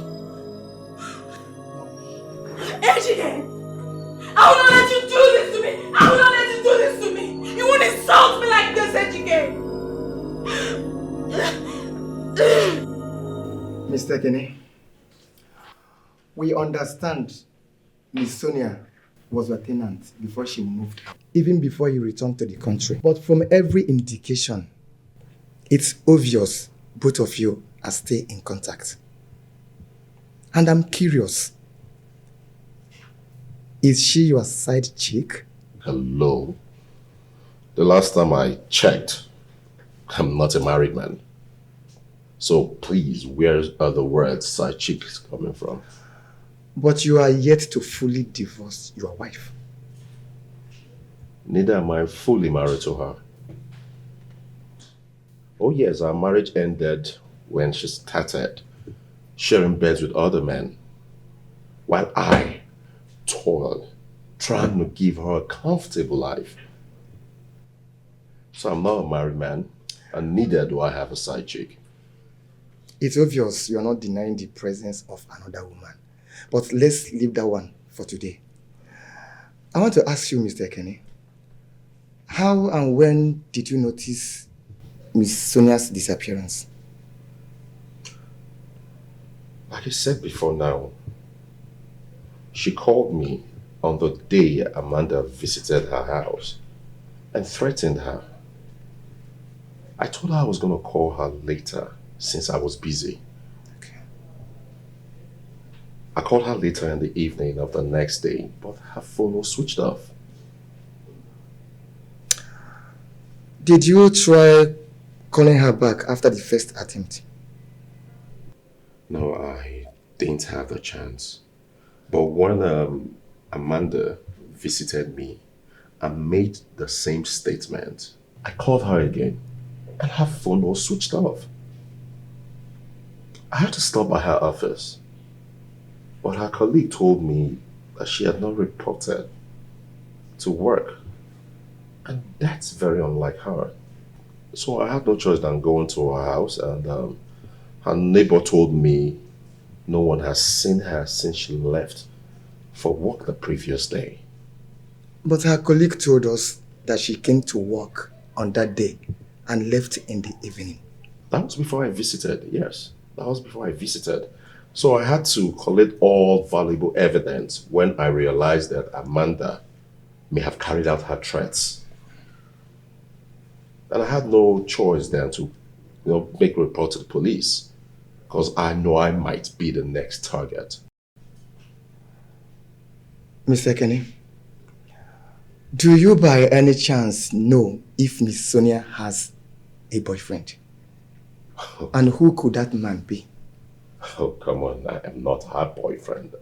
Dikeh, I will not let you do this to me. I will not let you do this to me. You won't insult me like this, Dikeh. Mr. Kenny, we understand Miss Sonia was your tenant before she moved, even before you returned to the country. But from every indication, it's obvious both of you are still in contact. And I'm curious, is she your side chick? Hello? The last time I checked, I'm not a married man. So please, where are the words side chick coming from? But you are yet to fully divorce your wife. Neither am I fully married to her. Oh yes, our marriage ended when she started sharing beds with other men, while I toiled, trying to give her a comfortable life. So I'm not a married man, and neither do I have a side chick. It's obvious you're not denying the presence of another woman. But let's leave that one for today. I want to ask you, Mr. Kenny, how and when did you notice Miss Sonia's disappearance? Like I said before now, she called me on the day Amanda visited her house and threatened her. I told her I was going to call her later since I was busy. I called her later in the evening of the next day, but her phone was switched off. Did you try calling her back after the first attempt? No, I didn't have the chance. But when Amanda visited me and made the same statement, I called her again and her phone was switched off. I had to stop by her office, but her colleague told me that she had not reported to work. And that's very unlike her. So I had no choice than going to her house, and her neighbor told me no one has seen her since she left for work the previous day. But her colleague told us that she came to work on that day and left in the evening. That was before I visited, yes. That was before I visited. So I had to collect all valuable evidence when I realized that Amanda may have carried out her threats. And I had no choice then to make a report to the police, because I know I might be the next target. Mr. Kenny, do you by any chance know if Miss Sonia has a boyfriend? And who could that man be? Oh, come on, I am not her boyfriend.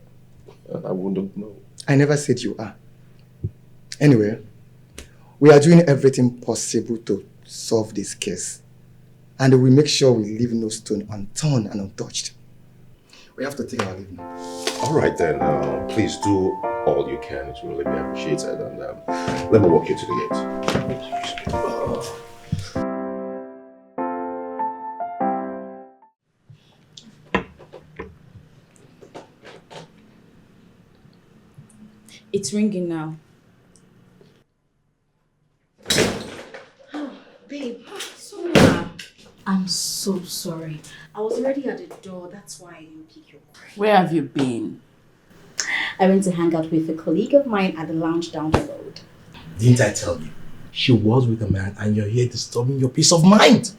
And I wouldn't know. I never said you are. Anyway, We are doing everything possible to solve this case. And we make sure we leave no stone unturned and untouched. We have to take our leave now. All right then, please do all you can. It will really be appreciated. And let me walk you to the gate. It's ringing now. Oh, babe, Sonia. I'm so sorry. I was already at the door. That's why I didn't pick your call. Where have you been? I went to hang out with a colleague of mine at the lounge down the road. Didn't I tell you? She was with a man and you're here disturbing your peace of mind.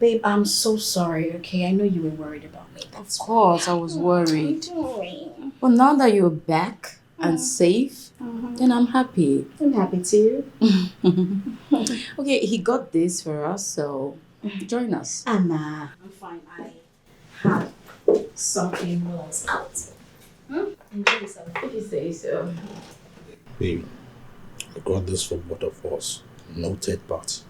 Babe, I'm so sorry, okay? I know you were worried about me. Of course, I was worried. Don't worry. But now that you're back and safe, then I'm happy. I'm happy too. Okay, he got this for us, so join us. Anna. I'm fine. I had something while I was out. Enjoy yourself. If you say so. Babe, I got this for both of us. No third party.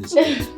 Please.